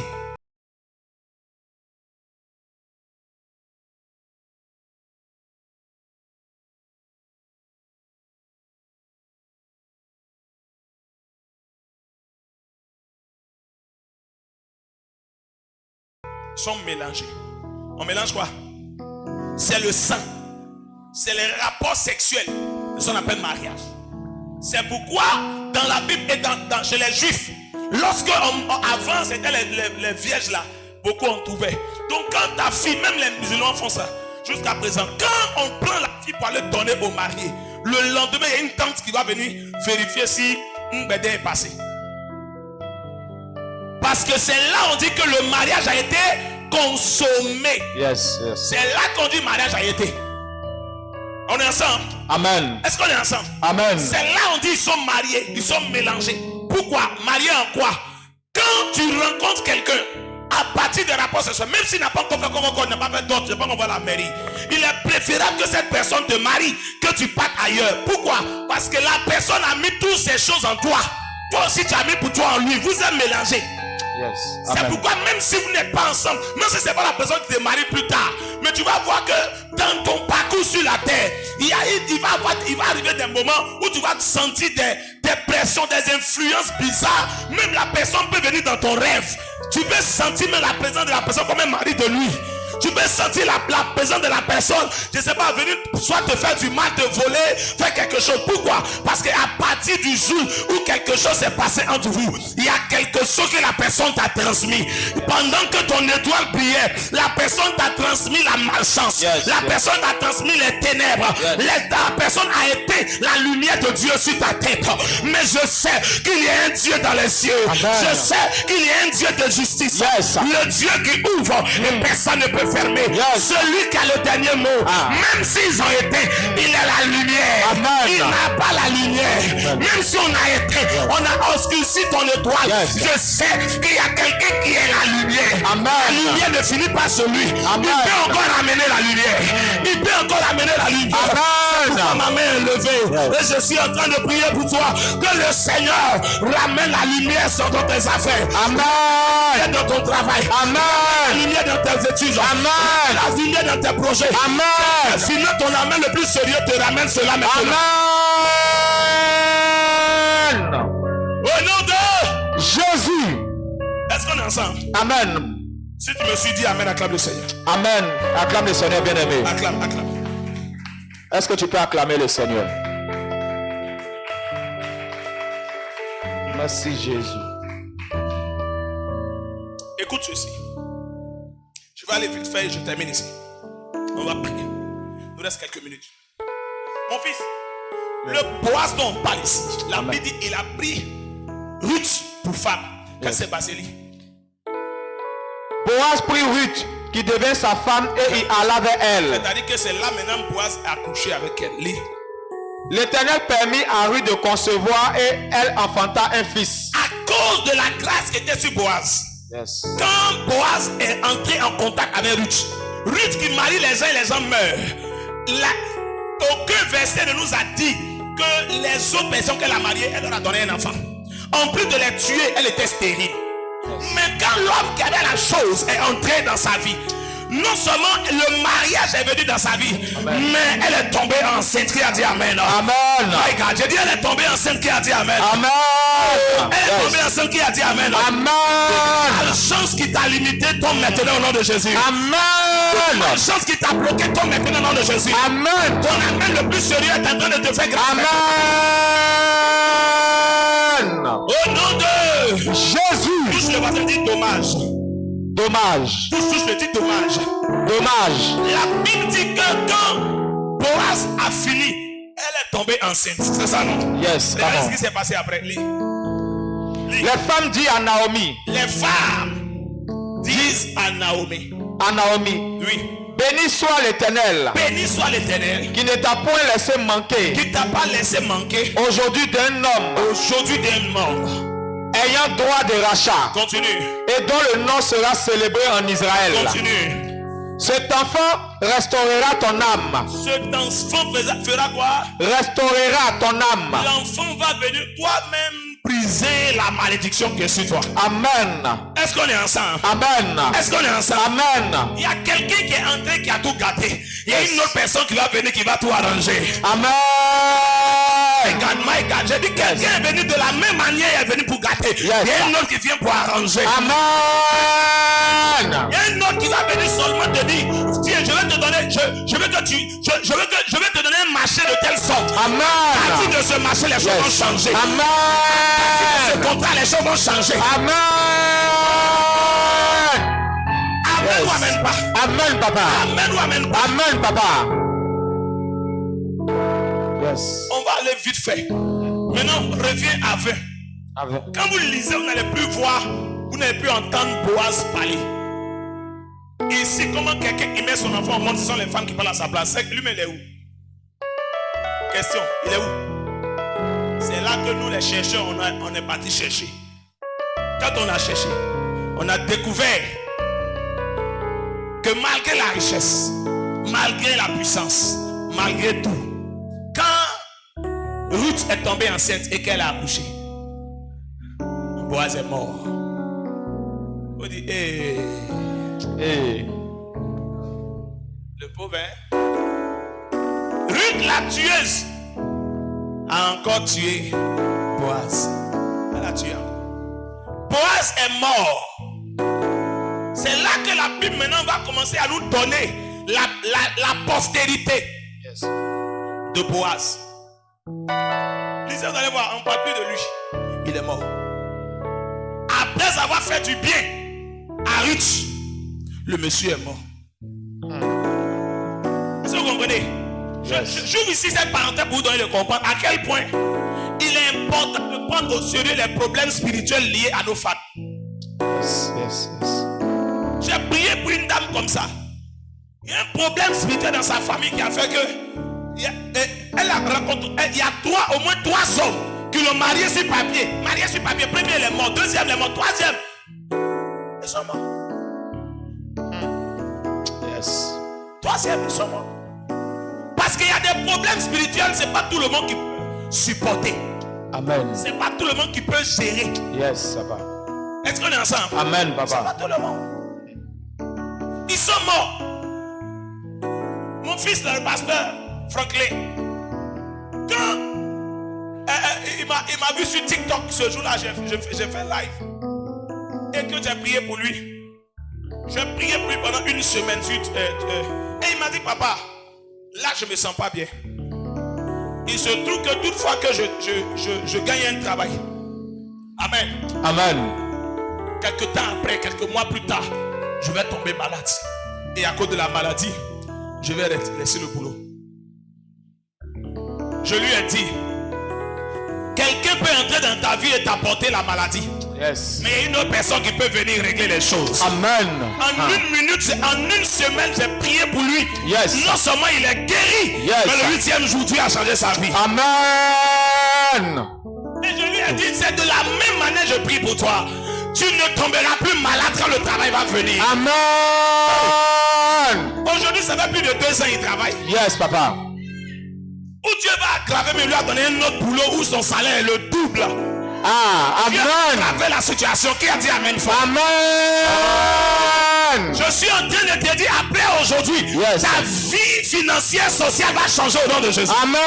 Speaker 1: Sont mélangés. On mélange quoi? C'est le sang. C'est les rapports sexuels. C'est ce qu'on appelle mariage. C'est pourquoi dans la Bible et chez les Juifs, lorsque avant c'était les vierges là, beaucoup en trouvaient. Donc quand ta fille, même les musulmans font ça, jusqu'à présent, quand on prend la fille pour aller donner au marié, le lendemain il y a une tante qui va venir vérifier si un bébé est passé. Parce que c'est là on dit que le mariage a été consommé.
Speaker 2: Yes, yes.
Speaker 1: C'est là qu'on dit mariage a été. On est ensemble?
Speaker 2: Amen.
Speaker 1: Est-ce qu'on est ensemble?
Speaker 2: Amen.
Speaker 1: C'est là on dit ils sont mariés, ils sont mélangés. Pourquoi? Mariés en quoi? Quand tu rencontres quelqu'un à partir des rapports sexuels, même s'il n'a pas encore fait comme on n'a pas fait d'autres, je ne sais pas qu'on va la mairie, il est préférable que cette personne te marie, que tu partes ailleurs. Pourquoi? Parce que la personne a mis toutes ces choses en toi. Toi aussi tu as mis pour toi en lui. Vous êtes mélangés.
Speaker 2: Yes.
Speaker 1: C'est pourquoi même si vous n'êtes pas ensemble, même si ce n'est pas la personne qui te marie plus tard, mais tu vas voir que dans ton parcours sur la terre, il va arriver des moments où tu vas sentir des pressions, des influences bizarres. Même la personne peut venir dans ton rêve. Tu peux sentir même la présence de la personne comme un mari de lui. Tu peux sentir la présence de la personne, je ne sais pas, venir soit te faire du mal, te voler, faire quelque chose. Pourquoi? Parce qu'à partir du jour où quelque chose s'est passé entre vous, il y a quelque chose que la personne t'a transmis. Pendant que ton étoile brillait, la personne t'a transmis la malchance.
Speaker 2: Yes,
Speaker 1: la personne t'a transmis les ténèbres.
Speaker 2: Yes.
Speaker 1: La personne a été la lumière de Dieu sur ta tête. Mais je sais qu'il y a un Dieu dans les cieux.
Speaker 2: Amen.
Speaker 1: Je sais qu'il y a un Dieu de justice.
Speaker 2: Yes.
Speaker 1: Le Dieu qui ouvre et personne ne peut fermer.
Speaker 2: Yes.
Speaker 1: Celui qui a le dernier mot, même s'ils ont été, il est la lumière.
Speaker 2: Amen.
Speaker 1: Il n'a pas la lumière. Même si on a été, on a obscurci ton étoile.
Speaker 2: Yes.
Speaker 1: Je sais qu'il y a quelqu'un qui est la lumière.
Speaker 2: Amen.
Speaker 1: La lumière ne finit pas sur lui.
Speaker 2: Amen.
Speaker 1: Il peut encore amener la lumière. Il peut encore amener la lumière.
Speaker 2: Amen.
Speaker 1: Pourquoi ma main est levée?
Speaker 2: Yes.
Speaker 1: Et je suis en train de prier pour toi. Que le Seigneur ramène la lumière sur tes affaires.
Speaker 2: Amen.
Speaker 1: Dans ton travail.
Speaker 2: Amen.
Speaker 1: La lumière dans tes études.
Speaker 2: Amen.
Speaker 1: La lumière dans tes projets.
Speaker 2: Amen.
Speaker 1: Sinon ton ramène le plus sérieux te ramène cela maintenant.
Speaker 2: Amen.
Speaker 1: Au nom de
Speaker 2: Jésus.
Speaker 1: Est-ce qu'on est ensemble?
Speaker 2: Amen.
Speaker 1: Si tu me suis dit Amen, acclame le Seigneur.
Speaker 2: Amen. Acclame le Seigneur, bien-aimé.
Speaker 1: Acclame, acclame.
Speaker 2: Est-ce que tu peux acclamer le Seigneur? Merci Jésus.
Speaker 1: Écoute ceci. Je vais aller vite faire et je termine ici. On va prier. Il nous reste quelques minutes. Mon fils, le Boaz dont on parle ici, la Bible dit il a pris Ruth pour femme. Qu'est-ce qui s'est passé lui?
Speaker 2: Boaz prit Ruth, qui devint sa femme, et il alla vers elle.
Speaker 1: C'est-à-dire que c'est là maintenant Boaz a couché avec elle. Lui.
Speaker 2: L'Éternel permit à Ruth de concevoir et elle enfanta un fils.
Speaker 1: À cause de la grâce qui était sur Boaz.
Speaker 2: Yes.
Speaker 1: Quand Boaz est entré en contact avec Ruth, Ruth qui marie les uns et les hommes meurent. Aucun verset ne nous a dit que les autres personnes qu'elle a mariées, elle leur a donné un enfant. En plus de les tuer, elle était stérile. Yes. Mais quand l'homme qui avait la chose est entré dans sa vie, non seulement le mariage est venu dans sa vie, amen, mais elle est tombée enceinte. Qui a dit Amen? Amen. My God, j'ai dit elle est tombée enceinte. Qui a dit Amen? Amen. Elle est tombée enceinte. Qui a dit Amen? Amen. La chance qui t'a limité tombe maintenant au nom de Jésus. Amen. La chance qui t'a bloqué tombe maintenant au nom de Jésus. Amen. Ton amen le plus sérieux est en train de te faire grâce. Amen. Au nom de Jésus. Touche le voisin, dit dommage.
Speaker 2: Dommage.
Speaker 1: Touche le dit dommage.
Speaker 2: Dommage.
Speaker 1: La Bible dit que quand Boaz a fini, elle est tombée enceinte. C'est ça, non?
Speaker 2: Yes.
Speaker 1: Regardez ce qui s'est passé après.
Speaker 2: Les femmes disent à Naomi.
Speaker 1: Les femmes disent à Naomi.
Speaker 2: À Naomi.
Speaker 1: Oui.
Speaker 2: Béni soit l'Éternel.
Speaker 1: Béni soit l'Éternel.
Speaker 2: Qui ne t'a point laissé manquer.
Speaker 1: Qui t'a pas laissé manquer.
Speaker 2: Aujourd'hui d'un homme.
Speaker 1: Aujourd'hui d'un homme.
Speaker 2: Ayant droit de rachat.
Speaker 1: Continue.
Speaker 2: Et dont le nom sera célébré en Israël.
Speaker 1: Continue.
Speaker 2: Cet enfant restaurera ton âme.
Speaker 1: Cet enfant fera quoi?
Speaker 2: Restaurera ton âme.
Speaker 1: L'enfant va venir toi-même briser la malédiction qui est sur toi.
Speaker 2: Amen.
Speaker 1: Est-ce qu'on est ensemble?
Speaker 2: Amen.
Speaker 1: Est-ce qu'on est ensemble?
Speaker 2: Amen.
Speaker 1: Il y a quelqu'un qui est entré qui a tout gâté. Il y a une autre personne qui va venir qui va tout arranger.
Speaker 2: Amen.
Speaker 1: My God, j'ai dit quelqu'un est venu de la même manière, il est venu pour gâter. Il y a une autre qui vient pour arranger.
Speaker 2: Amen.
Speaker 1: Il y a une autre qui va venir seulement te dire, tiens, je vais te donner, je vais te donner un marché de telle sorte. Amen. À partir de ce marché, les choses vont changer.
Speaker 2: Amen.
Speaker 1: À partir de ce contrat, les choses vont changer.
Speaker 2: Amen.
Speaker 1: Amen ou amen pas?
Speaker 2: Amen, papa.
Speaker 1: Amen ou amen pas?
Speaker 2: Amen, papa. Yes.
Speaker 1: On va aller vite fait. Maintenant, reviens à 20. Quand vous lisez, vous n'allez plus voir, vous n'allez plus entendre Boaz parler. Ici, comment quelqu'un qui met son enfant au monde, ce sont les femmes qui parlent à sa place. Lui-même, il est où? Question, il est où? C'est là que nous, les chercheurs, on est partis chercher. Quand on a cherché, on a découvert que malgré la richesse, malgré la puissance, malgré tout, quand Ruth est tombée enceinte et qu'elle a accouché, Boaz est mort. On dit, le pauvre, hein? Ruth la tueuse a encore tué Boaz. Elle a tué encore. Boaz est mort. C'est là que la Bible maintenant va commencer à nous donner la postérité de Boaz. Lisez, vous allez voir, on ne parle plus de lui. Il est mort. Après avoir fait du bien à Ruth, le monsieur est mort. Est-ce que vous comprenez? J'ouvre ici cette parenthèse pour vous donner de comprendre à quel point il est important de prendre au sérieux les problèmes spirituels liés à nos femmes. J'ai prié pour une dame comme ça. Il y a un problème spirituel dans sa famille qui a fait que il y a au moins trois hommes qui l'ont marié sur papier. Marié sur papier. Premier, il est mort. Deuxième, il est mort. Troisième, ils sont morts. Troisième, ils sont morts. Parce qu'il y a des problèmes spirituels, c'est pas tout le monde qui peut supporter. Amen. C'est pas tout le monde qui peut gérer.
Speaker 2: Yes, papa.
Speaker 1: Est-ce qu'on est ensemble?
Speaker 2: Amen, papa.
Speaker 1: C'est pas tout le monde. Ils sont morts. Mon fils, le pasteur, Franklin. Quand il m'a vu sur TikTok ce jour-là, j'ai fait live. Et que j'ai prié pour lui. J'ai prié pour lui pendant une semaine. Et il m'a dit, papa, là je me sens pas bien. Il se trouve que toutefois que je gagne un travail. Amen.
Speaker 2: Amen.
Speaker 1: Quelques temps après, quelques mois plus tard, je vais tomber malade. Et à cause de la maladie, je vais laisser le boulot. Je lui ai dit, quelqu'un peut entrer dans ta vie et t'apporter la maladie.
Speaker 2: Yes.
Speaker 1: Mais il y a une autre personne qui peut venir régler les choses.
Speaker 2: Amen.
Speaker 1: En une minute, en une semaine, j'ai prié pour lui.
Speaker 2: Yes.
Speaker 1: Non seulement il est guéri,
Speaker 2: Yes.
Speaker 1: mais le 8e jour, Dieu a changé sa vie.
Speaker 2: Amen.
Speaker 1: Et je lui ai dit, c'est de la même manière que je prie pour toi. Tu ne tomberas plus malade quand le travail va venir.
Speaker 2: Amen.
Speaker 1: Aujourd'hui, ça fait plus de 2 ans qu'il travaille.
Speaker 2: Yes, papa.
Speaker 1: Où Dieu va aggraver, mais lui a donné un autre boulot où son salaire est le double.
Speaker 2: Ah,
Speaker 1: Dieu a
Speaker 2: amen.
Speaker 1: aggravé la situation. Qui a dit amen fort?
Speaker 2: Amen.
Speaker 1: Je suis en train de te dire, après aujourd'hui,
Speaker 2: Yes.
Speaker 1: ta vie financière, sociale va changer au nom de Jésus.
Speaker 2: Amen.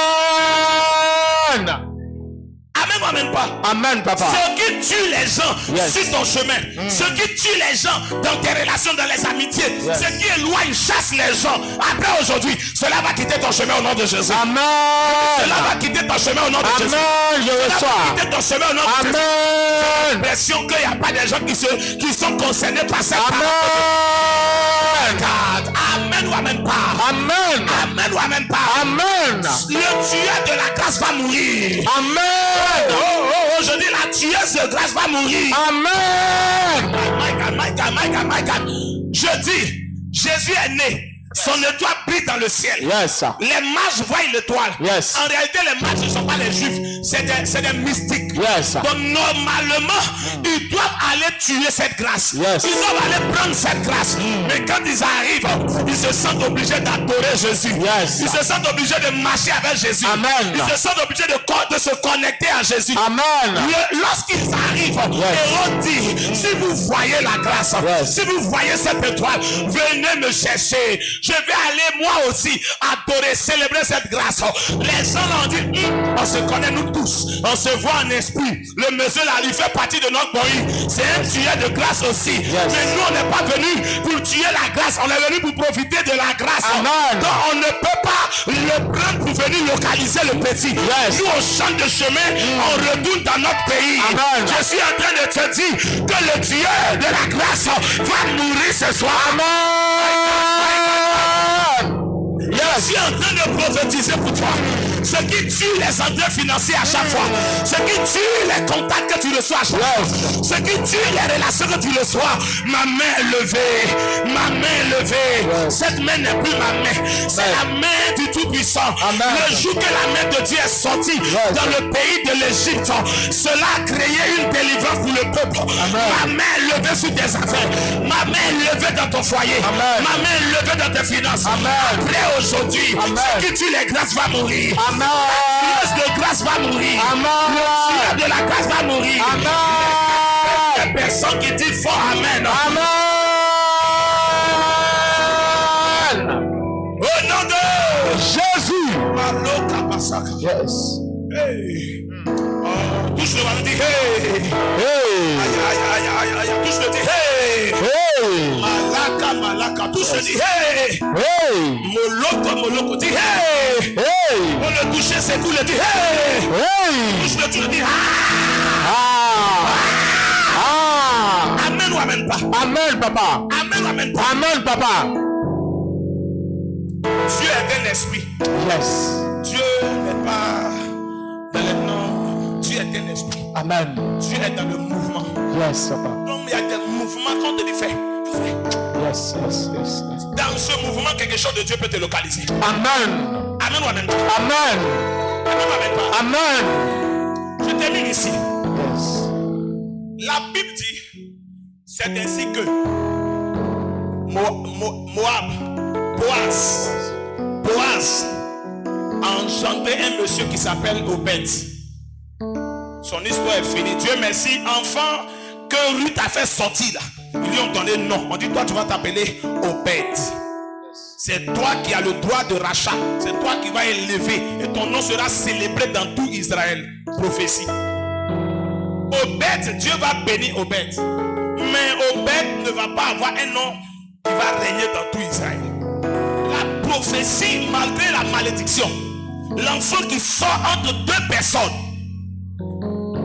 Speaker 1: Amen ou amen pas?
Speaker 2: Amen, papa.
Speaker 1: Ce qui tue les gens
Speaker 2: Yes.
Speaker 1: sur ton chemin, ce qui tue les gens dans tes relations, dans les amitiés,
Speaker 2: Yes.
Speaker 1: ce qui éloigne, chasse les gens, après aujourd'hui, cela va quitter ton chemin au nom de Jésus. Cela
Speaker 2: Amen.
Speaker 1: va quitter ton chemin au nom de Jésus.
Speaker 2: Amen. Je
Speaker 1: Cela va
Speaker 2: reçois.
Speaker 1: quitter ton chemin au nom de Jésus. J'ai
Speaker 2: Amen.
Speaker 1: l'impression qu'il n'y a pas des gens qui sont concernés par cette
Speaker 2: Amen.
Speaker 1: parole. Amen ou amen pas?
Speaker 2: Amen.
Speaker 1: Amen ou amen pas?
Speaker 2: Amen.
Speaker 1: Le tueur de la grâce va mourir.
Speaker 2: Amen.
Speaker 1: Je dis la tueuse de grâce va mourir.
Speaker 2: Amen.
Speaker 1: My God. Je dis, Jésus est né. Son étoile brille dans le ciel.
Speaker 2: Yes.
Speaker 1: Les mages voient l'étoile.
Speaker 2: Yes.
Speaker 1: En réalité, les mages ne sont pas les juifs, c'est des mystiques.
Speaker 2: Yes.
Speaker 1: Donc normalement, ils doivent aller tuer cette grâce.
Speaker 2: Yes.
Speaker 1: Ils doivent aller prendre cette grâce. Mais quand ils arrivent, ils se sentent obligés d'adorer Jésus.
Speaker 2: Yes.
Speaker 1: Ils se sentent obligés de marcher avec Jésus.
Speaker 2: Amen.
Speaker 1: Ils se sentent obligés de se connecter à Jésus.
Speaker 2: Amen.
Speaker 1: Lorsqu'ils arrivent,
Speaker 2: Yes.
Speaker 1: Hérode dit, si vous voyez la grâce,
Speaker 2: Yes.
Speaker 1: si vous voyez cette étoile, venez me chercher. Je vais aller moi aussi adorer, célébrer cette grâce. Les gens l'ont dit, on se connaît nous tous, on se voit en esprit. Le monsieur là, il fait partie de notre pays. C'est un tueur de grâce aussi.
Speaker 2: Yes.
Speaker 1: Mais nous, on n'est pas venu pour tuer la grâce, on est venu pour profiter de la grâce.
Speaker 2: Amen.
Speaker 1: Donc on ne peut pas le prendre pour venir localiser le petit.
Speaker 2: Yes.
Speaker 1: Nous, on change de chemin, on retourne dans notre pays.
Speaker 2: Amen.
Speaker 1: Je suis en train de te dire que le tueur de la grâce va mourir ce soir.
Speaker 2: Amen.
Speaker 1: Je suis en train de prophétiser pour toi. Ce qui tue les entrées financiers à chaque fois. Ce qui tue les contacts que tu reçois à chaque fois. Ce qui tue les relations que tu reçois. Ma main est levée. Ma main est levée. Cette main n'est plus ma main. C'est la main du Tout-Puissant. Le jour que la main de Dieu est sortie dans le pays de l'Égypte, cela a créé une délivrance pour le peuple. Ma main est levée sur tes affaires. Ma main est levée dans ton foyer. Ma main est levée dans tes finances. Après aujourd'hui, ce qui tue les grâces va mourir.
Speaker 2: Amen.
Speaker 1: La de grâce va mourir.
Speaker 2: Amen.
Speaker 1: Le de la grâce va mourir.
Speaker 2: Amen.
Speaker 1: Les personnes qui disent fort Amen.
Speaker 2: Amen.
Speaker 1: Au nom de
Speaker 2: Jésus.
Speaker 1: Maloka Pasaka.
Speaker 2: Yes.
Speaker 1: Hey. Oh, touche le ballon, dit hey.
Speaker 2: Hey.
Speaker 1: Aïe. Touche le dit hey.
Speaker 2: Hey.
Speaker 1: Malaka. Touche le dit hey.
Speaker 2: Hey.
Speaker 1: Moloko dit hey.
Speaker 2: Hey.
Speaker 1: On le touche, c'est tout le dit hey.
Speaker 2: Hey.
Speaker 1: Touche le tout le dit ah. Amen ou amen pas?
Speaker 2: Amen, papa.
Speaker 1: Amen ou amen pas?
Speaker 2: Amen, papa.
Speaker 1: Dieu est un esprit.
Speaker 2: Yes.
Speaker 1: Dieu n'est pas dans les noms. Dieu est un esprit.
Speaker 2: Amen.
Speaker 1: Dieu est dans le mouvement.
Speaker 2: Yes, papa.
Speaker 1: Donc il y a des mouvements qu'on te dit fais.
Speaker 2: Yes.
Speaker 1: Dans ce mouvement, quelque chose de Dieu peut te localiser.
Speaker 2: Amen.
Speaker 1: Amen ou amen pas?
Speaker 2: Amen.
Speaker 1: Amen ou amen pas?
Speaker 2: Amen.
Speaker 1: Je termine ici.
Speaker 2: Yes.
Speaker 1: La Bible dit, c'est ainsi que Boaz a engendré un monsieur qui s'appelle Obed. Son histoire est finie. Dieu merci, enfant que Ruth a fait sortir là. Ils lui ont donné nom. On dit toi tu vas t'appeler Obed. C'est toi qui as le droit de rachat. C'est toi qui vas élever. Et ton nom sera célébré dans tout Israël. Prophétie. Obed, Dieu va bénir Obed. Mais Obed ne va pas avoir un nom qui va régner dans tout Israël. La prophétie, malgré la malédiction, l'enfant qui sort entre deux personnes.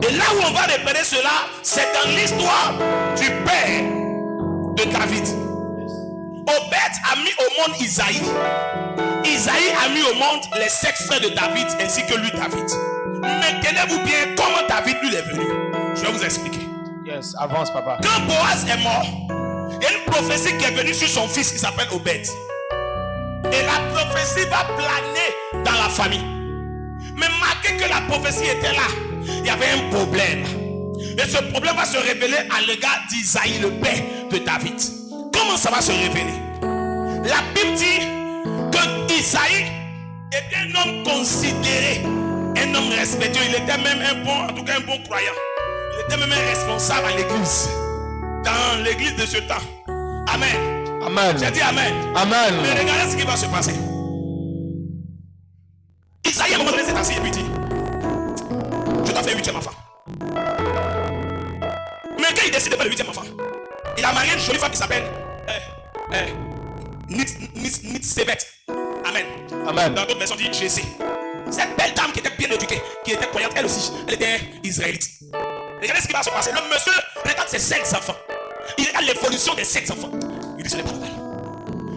Speaker 1: Et là où on va repérer cela, c'est dans l'histoire du père de David. Obed a mis au monde Isaïe. Isaïe a mis au monde les 7 frères de David ainsi que lui David. Mais tenez-vous bien comment David lui est venu. Je vais vous expliquer.
Speaker 2: Yes, avance papa.
Speaker 1: Quand Boaz est mort, il y a une prophétie qui est venue sur son fils qui s'appelle Obed. Et la prophétie va planer dans la famille. Mais malgré que la prophétie était là, il y avait un problème. Et ce problème va se révéler à l'égard d'Isaïe, le père de David. Comment ça va se révéler? La Bible dit que Isaïe était un homme considéré, un homme respectueux. Il était même un bon, en tout cas un bon croyant. Il était même un responsable à l'église. Dans l'église de ce temps. Amen.
Speaker 2: Amen.
Speaker 1: J'ai dit amen.
Speaker 2: Amen.
Speaker 1: Mais regardez ce qui va se passer. Isaïe, à un moment donné, s'est assis et lui dit: je dois faire 8e enfant. Mais quand il décide de faire le 8e enfant, il a marié une jolie femme qui s'appelle Nitsevet. Amen.
Speaker 2: Amen.
Speaker 1: Dans d'autres versions, dit Jessé. Cette belle dame qui était bien éduquée, qui était croyante, elle aussi, elle était israélite. Regardez ce qui va se passer. Le monsieur regarde ses 5 enfants. Il regarde l'évolution des 5 enfants. Il dit: ce n'est pas normal.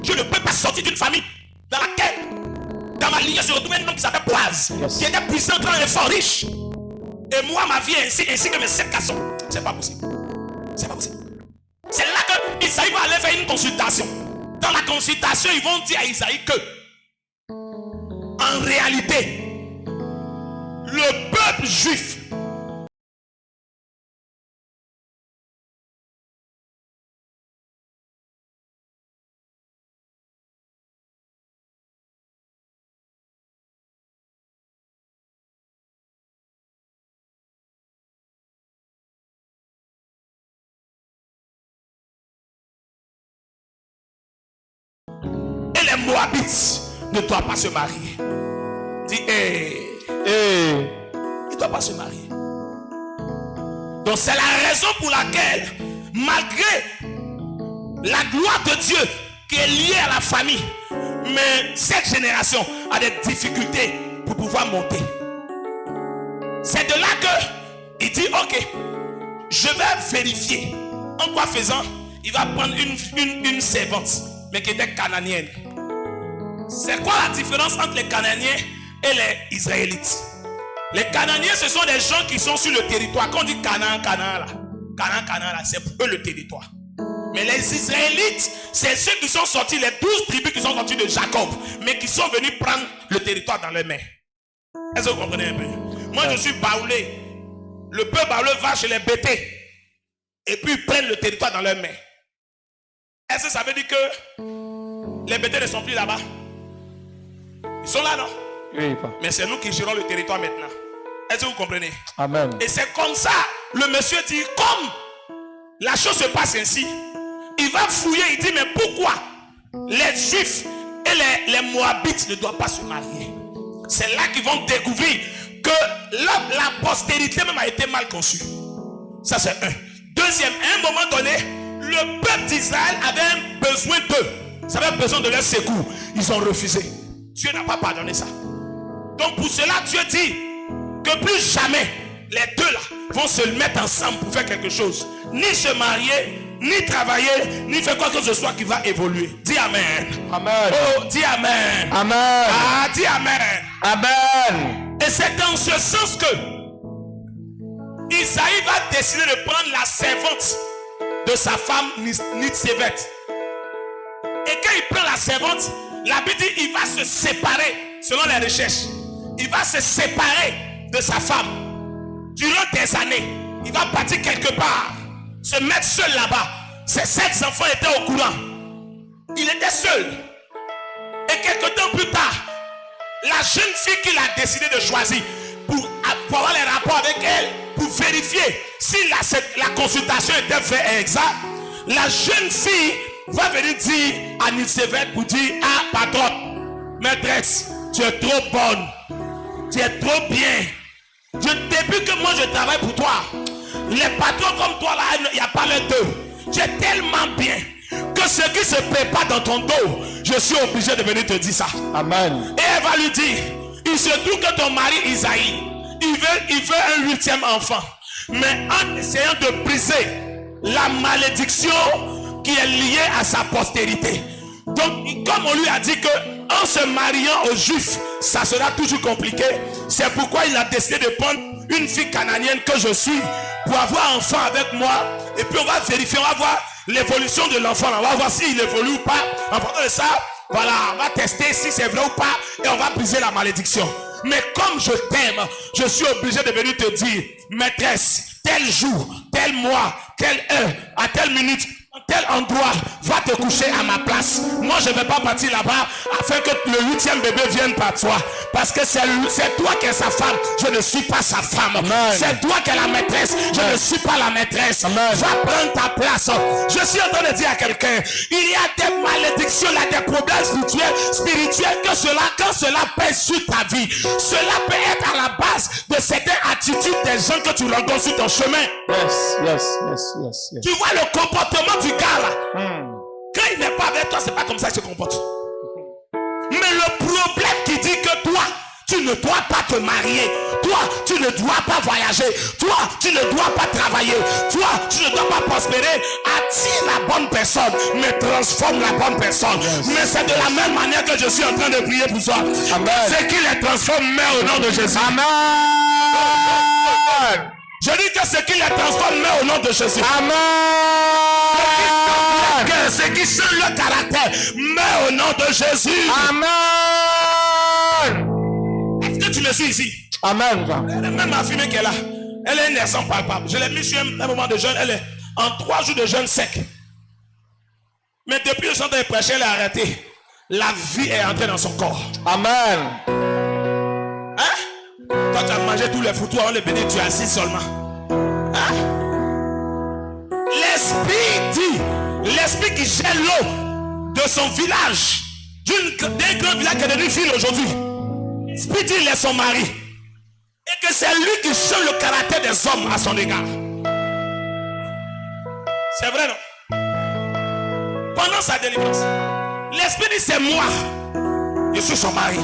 Speaker 1: Je ne peux pas sortir d'une famille dans laquelle, dans ma lignée, se retrouve un homme qui s'appelle Boaz, qui était puissant, grand et fort, riche. Et moi, ma vie ainsi que mes 7 garçons. C'est pas possible. C'est pas possible. C'est là que Isaïe va aller faire une consultation. Dans la consultation, ils vont dire à Isaïe que, en réalité, le peuple juif et les Moabites ne doivent pas se marier. Dis, ils ne doivent pas se marier. Donc c'est la raison pour laquelle, malgré la gloire de Dieu qui est liée à la famille, mais cette génération a des difficultés pour pouvoir monter. C'est de là que il dit: ok, je vais vérifier. En quoi faisant, il va prendre une servante, mais qui était cananienne. C'est quoi la différence entre les Cananéens et les Israélites? Les Cananéens, ce sont des gens qui sont sur le territoire. Quand on dit Canaan, là, c'est pour eux le territoire. Mais les Israélites, c'est ceux qui sont sortis, les 12 tribus qui sont sortis de Jacob, mais qui sont venus prendre le territoire dans leurs mains. Est-ce que vous comprenez un peu? Moi, je suis baoulé. Le peuple baoulé va chez les Bétés et puis ils prennent le territoire dans leurs mains. Est-ce que ça veut dire que les Bétés ne sont plus là-bas? Ils sont là, non?
Speaker 2: Oui, pas.
Speaker 1: Mais c'est nous qui gérons le territoire maintenant. Est-ce que vous comprenez?
Speaker 2: Amen.
Speaker 1: Et c'est comme ça, le monsieur dit, comme la chose se passe ainsi, il va fouiller, il dit: mais pourquoi les Juifs et les Moabites ne doivent pas se marier? C'est là qu'ils vont découvrir que la postérité même a été mal conçue. Ça, c'est un. Deuxième, à un moment donné, le peuple d'Israël avait un besoin d'eux. Ils avaient besoin de leur secours. Ils ont refusé. Dieu n'a pas pardonné ça. Donc pour cela, Dieu dit que plus jamais les deux là vont se mettre ensemble pour faire quelque chose. Ni se marier, ni travailler, ni faire quoi que ce soit qui va évoluer. Dis amen.
Speaker 2: Amen.
Speaker 1: Oh, dis amen.
Speaker 2: Amen.
Speaker 1: Ah, dis amen.
Speaker 2: Amen.
Speaker 1: Et c'est dans ce sens que Isaïe va décider de prendre la servante de sa femme Nitsevet. Et quand il prend la servante, la Bible dit il va se séparer, selon les recherches. Il va se séparer de sa femme durant des années. Il va partir quelque part, se mettre seul là-bas. Ses 7 enfants étaient au courant. Il était seul. Et quelque temps plus tard, la jeune fille qu'il a décidé de choisir pour avoir les rapports avec elle, pour vérifier si la consultation était vraie et exacte, la jeune fille va venir dire à Nilsevet pour dire, ah patronne, maîtresse, tu es trop bonne, tu es trop bien. Depuis que moi je travaille pour toi, les patrons comme toi là, il n'y a pas les deux. Tu es tellement bien que ce qui se prépare dans ton dos, je suis obligé de venir te dire ça.
Speaker 2: Amen.
Speaker 1: Et elle va lui dire, il se trouve que ton mari Isaïe, il veut un 8e enfant. Mais en essayant de briser la malédiction qui est liée à sa postérité. Donc, comme on lui a dit que en se mariant aux Juifs, ça sera toujours compliqué. C'est pourquoi il a décidé de prendre une fille cananienne que je suis pour avoir un enfant avec moi. Et puis on va vérifier, on va voir l'évolution de l'enfant. On va voir s'il évolue ou pas. En fonction de ça, voilà, on va tester si c'est vrai ou pas. Et on va briser la malédiction. Mais comme je t'aime, je suis obligé de venir te dire, maîtresse, tel jour, tel mois, telle heure, à telle minute, tel endroit, va te coucher à ma place. Moi je ne vais pas partir là-bas afin que le 8e bébé vienne par toi. Parce que c'est toi qui es sa femme, je ne suis pas sa femme. C'est toi qui es la maîtresse, je ne suis pas la maîtresse.
Speaker 2: Amen.
Speaker 1: Va prendre ta place. Je suis en train de dire à quelqu'un, il y a des malédictions, il y a des problèmes spirituels que quand cela pèse sur ta vie, cela peut être à la base de certaines attitudes des gens que tu rencontres sur ton chemin.
Speaker 2: Yes.
Speaker 1: Tu vois le comportement du gars là. Quand il n'est pas avec toi, c'est pas comme ça qu'il se comporte. Mais le problème qui dit que toi, tu ne dois pas te marier. Toi, tu ne dois pas voyager. Toi, tu ne dois pas travailler. Toi, tu ne dois pas prospérer. Attire la bonne personne, mais transforme la bonne personne.
Speaker 2: Yes.
Speaker 1: Mais c'est de la même manière que je suis en train de prier pour toi. C'est qu'il les transforme, mais au nom de Jésus.
Speaker 2: Amen.
Speaker 1: Je dis que ce qui les transforme, mais au nom de Jésus.
Speaker 2: Amen.
Speaker 1: Ce qui change le caractère, mais au nom de Jésus.
Speaker 2: Amen.
Speaker 1: Est-ce que tu me suis ici?
Speaker 2: Amen.
Speaker 1: Elle est même affirmée qu'elle a. Elle est une naissance palpable. Je l'ai mis sur un moment de jeûne. Elle est en 3 jours de jeûne sec. Mais depuis le chant de prêcher, elle a arrêté. La vie est entrée dans son corps.
Speaker 2: Amen.
Speaker 1: Hein? Toi, tu as mangé tous les foutoirs, on les bénit, tu es assis seulement. Hein? L'esprit dit, l'esprit qui gère l'eau de son village, d'un grand village qui est devenu ville aujourd'hui. L'esprit dit, il est son mari. Et que c'est lui qui change le caractère des hommes à son égard. C'est vrai, non? Pendant sa délivrance, l'esprit dit, c'est moi. Je suis son mari.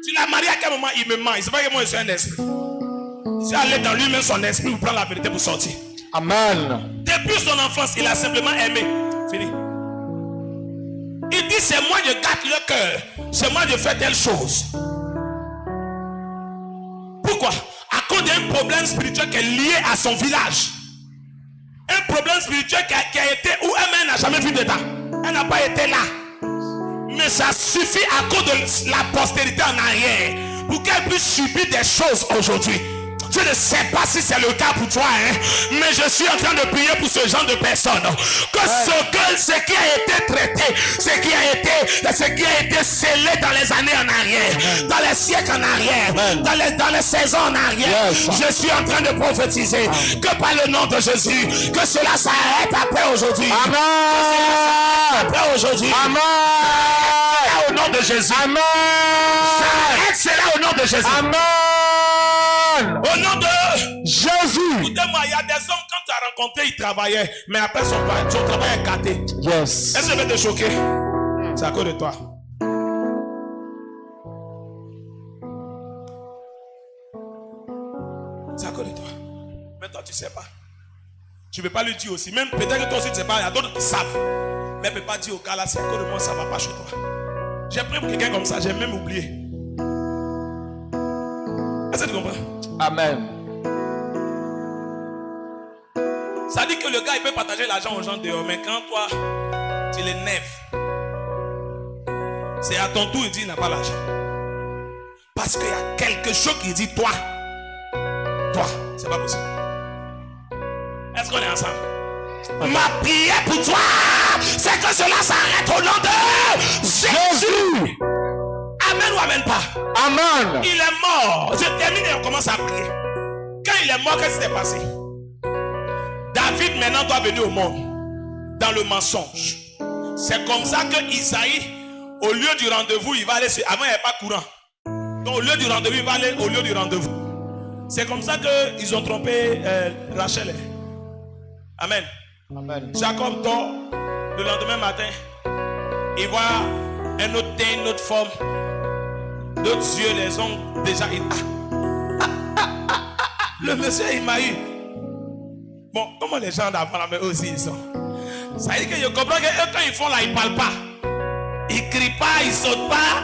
Speaker 1: Tu l'as marié à quel moment il me ment? Il ne sait pas que moi je suis un esprit. Il s'est allé dans lui-même son esprit pour prendre la vérité pour sortir.
Speaker 2: Amen.
Speaker 1: Depuis son enfance, il a simplement aimé. Fini. Il dit, c'est moi je gâte le cœur. C'est moi je fais telle chose. Pourquoi? À cause d'un problème spirituel qui est lié à son village. Un problème spirituel qui a été où elle n'a jamais vu d'état. Elle n'a pas été là. Mais ça suffit à cause de la postérité en arrière pour qu'elle puisse subir des choses aujourd'hui. Je ne sais pas si c'est le cas pour toi, hein, mais je suis en train de prier pour ce genre de personnes. Que ce qui a été traité, ce qui a été scellé dans les années en arrière, dans les siècles en arrière, dans les saisons en arrière, je suis en train de prophétiser que par le nom de Jésus, que cela s'arrête après aujourd'hui.
Speaker 2: Amen.
Speaker 1: Après aujourd'hui.
Speaker 2: Amen.
Speaker 1: Au nom de Jésus.
Speaker 2: Amen.
Speaker 1: J'arrête cela au nom de Jésus.
Speaker 2: Amen.
Speaker 1: Au nom de
Speaker 2: Jésus.
Speaker 1: Écoutez-moi, il y a des hommes, quand tu as rencontré, ils travaillaient, mais après son travail est gâté.
Speaker 2: Yes.
Speaker 1: Est-ce que je vais te choquer? C'est à cause de toi. C'est à cause de toi. Mais toi, tu ne sais pas. Tu ne peux pas lui dire aussi. Même peut-être que toi aussi, tu ne sais pas. Il y a d'autres qui savent. Mais elle ne peut pas dire au gars là, c'est à cause de moi, ça ne va pas chez toi. J'ai pris pour quelqu'un comme ça, j'ai même oublié. Est-ce que tu comprends?
Speaker 2: Amen.
Speaker 1: Ça dit que le gars il peut partager l'argent aux gens dehors, mais quand toi tu l'énerves, c'est à ton tour, il dit il n'a pas l'argent. Parce qu'il y a quelque chose qui dit toi, c'est pas possible. Est-ce qu'on est ensemble? Ma prière pour toi, c'est que cela s'arrête au nom de Jésus. Amen ou amen pas?
Speaker 2: Amen.
Speaker 1: Il est mort. Je termine et on commence à prier. Quand il est mort, qu'est-ce qui s'est passé? David maintenant doit venir au monde. dans le mensonge. C'est comme ça que Isaïe, au lieu du rendez-vous, il va aller sur... Avant, il n'y avait pas courant. Donc, au lieu du rendez-vous, il va aller au lieu du rendez-vous. C'est comme ça qu'ils ont trompé Rachel. Amen.
Speaker 2: Amen.
Speaker 1: Jacob dort. Le lendemain matin, il voit un autre teint, une autre forme. D'autres yeux, les ongles, déjà. Le monsieur, il m'a eu. Bon, comment les gens d'avant là, mais aussi ils sont. Ça veut dire que je comprends que eux, quand ils font là, ils ne parlent pas. Ils ne crient pas, ils ne sautent pas.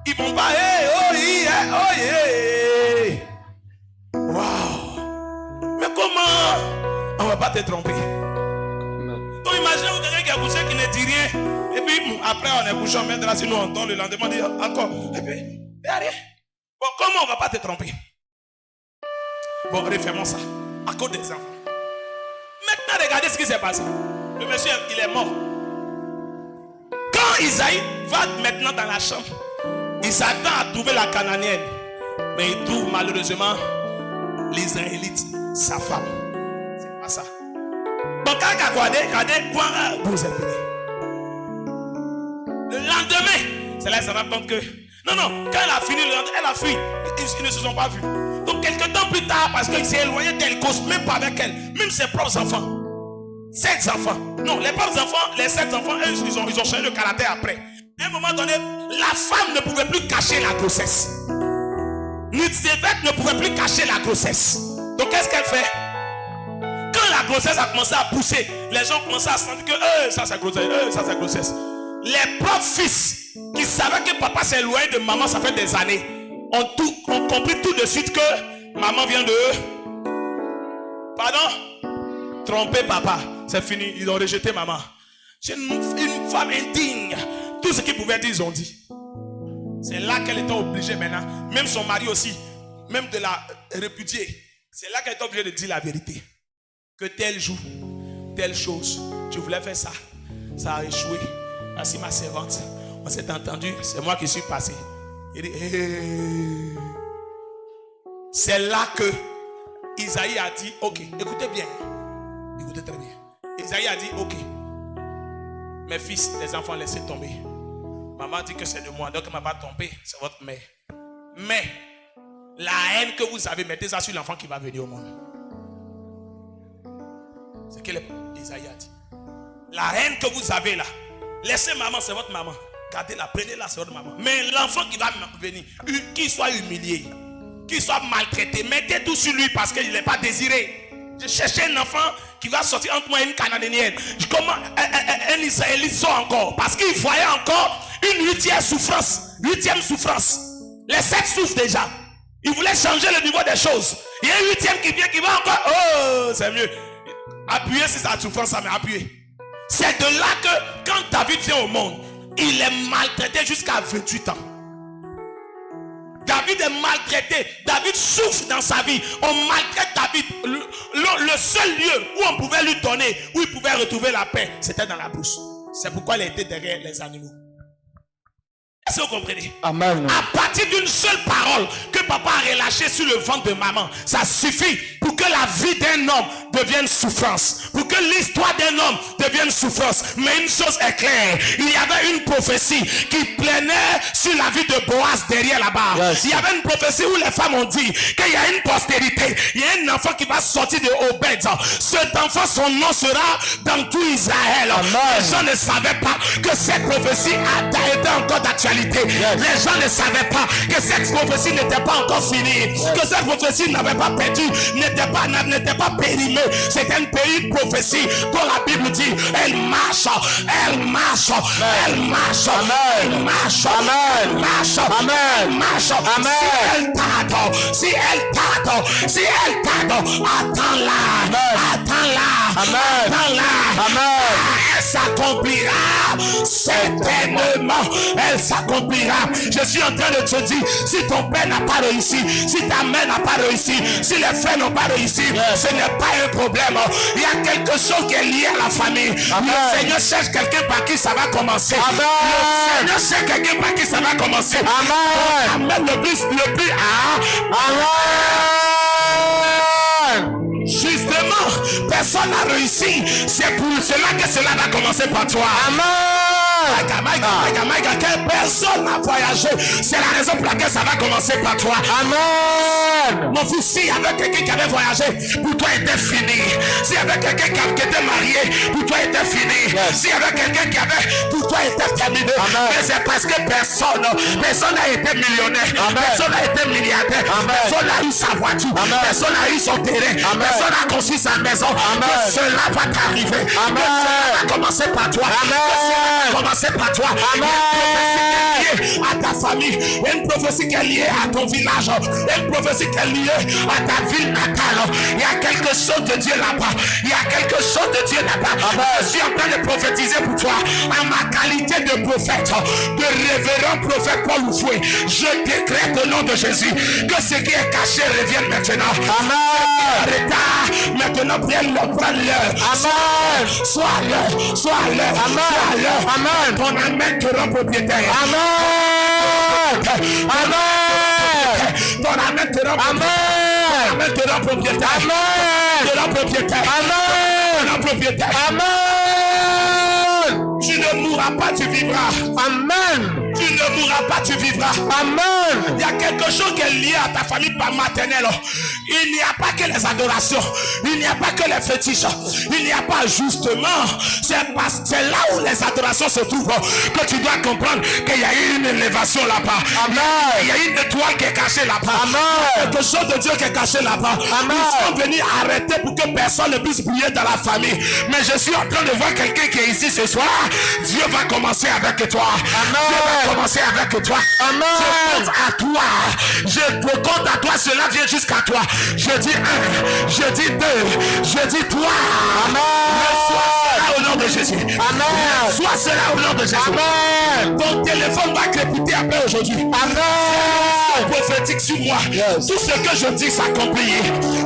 Speaker 1: Ils ne vont pas. Hey, oh, yeah, oh, yeah. Waouh. Mais comment? On ne va pas te tromper. Donc imaginez-vous quelqu'un qui a couché, qui ne dit rien. Et puis après, on est couché, on met de la sinon on dort le lendemain, on dit encore. Et puis, il n'y a rien. Bon, comment on ne va pas te tromper? Bon, refermons ça. À cause des enfants. Maintenant, regardez ce qui s'est passé. Le monsieur, il est mort. Quand Isaïe va maintenant dans la chambre, il s'attend à trouver la Cananéenne. Mais il trouve malheureusement l'Israélite, sa femme. C'est pas ça. Donc, quand il a regardé, vous êtes venu. Le lendemain, c'est là qu'il se rend compte que. Non, quand elle a fini, elle a fui. Ils ne se sont pas vus. Donc, quelques temps plus tard, parce qu'il s'est éloigné d'elle, cause même pas avec elle, même ses propres enfants. 7 enfants. Non, les propres enfants, les 7 enfants, eux, ils ont changé de caractère après. À un moment donné, la femme ne pouvait plus cacher la grossesse. Nutzévet ne pouvait plus cacher la grossesse. Donc, qu'est-ce qu'elle fait? Quand la grossesse a commencé à pousser, les gens commençaient à sentir que ça c'est grossesse, ça c'est grossesse. Les propres fils qui savaient que papa s'est éloigné de maman, ça fait des années, ont compris tout de suite que maman vient de eux. Pardon? Tromper papa, c'est fini, ils ont rejeté maman. C'est une femme indigne. Tout ce qu'ils pouvaient dire, ils ont dit. C'est là qu'elle était obligée maintenant, même son mari aussi, même de la répudier. C'est là qu'elle était obligée de dire la vérité. Que tel jour, telle chose, je voulais faire ça, ça a échoué. Voici ma servante. On s'est entendu, c'est moi qui suis passé. Il dit, hey. C'est là que Isaïe a dit, ok, écoutez bien. Écoutez très bien. Isaïe a dit, ok. Mes fils, les enfants, laissez tomber. Maman dit que c'est de moi, donc elle ne m'a pas tombé, c'est votre mère. Mais, la haine que vous avez, mettez ça sur l'enfant qui va venir au monde. C'est ce qu'Isaïe a dit. La haine que vous avez là, laissez maman, c'est votre maman. Gardez-la, prenez-la, c'est votre maman. Mais l'enfant qui va venir, qu'il soit humilié, qu'il soit maltraité, mettez tout sur lui parce qu'il n'est pas désiré. Je cherchais un enfant qui va sortir entre moi et une Cananéenne. Comment un Israélite sort encore? Parce qu'il voyait encore une 8e souffrance. 8e souffrance. Les 7 souffrent déjà. Il voulait changer le niveau des choses. Il y a une 8e qui vient, qui va encore. Oh, c'est mieux. Appuyez sur sa souffrance, ça m'a appuyé. C'est de là que quand David vient au monde, il est maltraité jusqu'à 28 ans. David est maltraité. David souffre dans sa vie. On maltraite David. Le seul lieu où on pouvait lui donner, où il pouvait retrouver la paix, c'était dans la brousse. C'est pourquoi il était derrière les animaux. Est-ce que vous comprenez?
Speaker 2: Amen.
Speaker 1: À partir d'une seule parole que papa a relâchée sur le ventre de maman, ça suffit pour que la vie d'un homme devienne souffrance. Pour que l'histoire d'un homme devienne souffrance. Mais une chose est claire, il y avait une prophétie qui planait sur la vie de Boaz derrière là-bas. Yes. Il y avait une prophétie où les femmes ont dit qu'il y a une postérité, il y a un enfant qui va sortir de Obed. Cet enfant, son nom sera dans tout Israël. Amen. Les gens ne savaient pas que cette prophétie était encore d'actualité. Yes. Les gens ne savaient pas que cette prophétie n'était pas encore finie. Yes. Que cette prophétie n'avait pas perdu, n'était pas périmée. C'est un pays de prophétie dont la Bible dit elle marche, elle marche, elle marche, elle marche, elle marche, elle marche. Si elle tarde, attends-la, elle s'accomplira certainement, elle s'accomplira. Je suis en train de te dire, si ton père n'a pas réussi, si ta mère n'a pas réussi, si les frères n'ont pas réussi, ce n'est pas un problème. Il y a quelque chose qui est lié à la famille. Amen. Le Seigneur cherche quelqu'un par qui ça va commencer. Amen. Le Seigneur cherche quelqu'un par qui ça va commencer. Amen. Amen. Le plus Amen. Justement, personne n'a réussi, c'est pour cela que cela va commencer par toi. Quelle personne n'a voyagé, c'est la raison pour laquelle ça va commencer par toi. Mon fils, s'il y avait quelqu'un qui avait voyagé, pour toi était fini. S'il y avait quelqu'un qui était marié, pour toi était fini. S'il y avait quelqu'un qui avait, pour toi était terminé. Mais c'est parce que personne n'a été millionnaire, personne n'a été milliardaire, personne n'a eu sa voiture, personne n'a eu son terrain, personne n'a construit sa maison. Que cela va t'arriver. Que cela va commencer par toi. Que cela va commencer par toi. Il y a une prophétie qui est liée à ta famille. Il y a une prophétie qui est liée à ton village. Il y a une prophétie qui est liée à ta ville natale. Il y a quelque chose de Dieu là-bas. Il y a quelque chose de Dieu là-bas. Je suis en train de prophétiser pour toi. En ma qualité de prophète, de révérend prophète Paul Oufoué, je décrète au nom de Jésus que ce qui est caché revienne maintenant. Amen. Maintenant, prends l'heure. Amen. Sois l'heure. Sois l'heure. Amen. Amen. Ton amen te rend propriétaire. Amen. Amen. Ton amen te rend propriétaire. Amen. Te rend propriétaire. Amen. Te rend propriétaire. Amen. Te rend propriétaire. Amen. Tu ne mourras pas, tu vivras. Amen. Tu ne mourras pas, tu vivras. Amen. Il y a quelque chose qui est lié à ta famille par maternelle. Il n'y a pas que les adorations. Il n'y a pas que les fétiches. Il n'y a pas justement. C'est là où les adorations se trouvent que tu dois comprendre qu'il y a eu une élévation là-bas. Amen. Il y a une étoile qui est cachée là-bas. Amen. Quelque chose de Dieu qui est caché là-bas. Amen. Ils sont venus arrêter pour que personne ne puisse briller dans la famille. Mais je suis en train de voir quelqu'un qui est ici ce soir. Dieu va commencer avec toi. Amen. Dieu va commencer avec toi. Amen. Je compte à toi. Je compte à toi. Cela vient jusqu'à toi. Je dis 1, je dis 2, je dis 3. Amen. Reçois cela au nom de Jésus. Amen. Reçois cela au nom de Jésus. Amen. Ton téléphone va crépiter après aujourd'hui. Amen. Prophétique sur moi. Yes. Tout ce que je dis s'accomplit.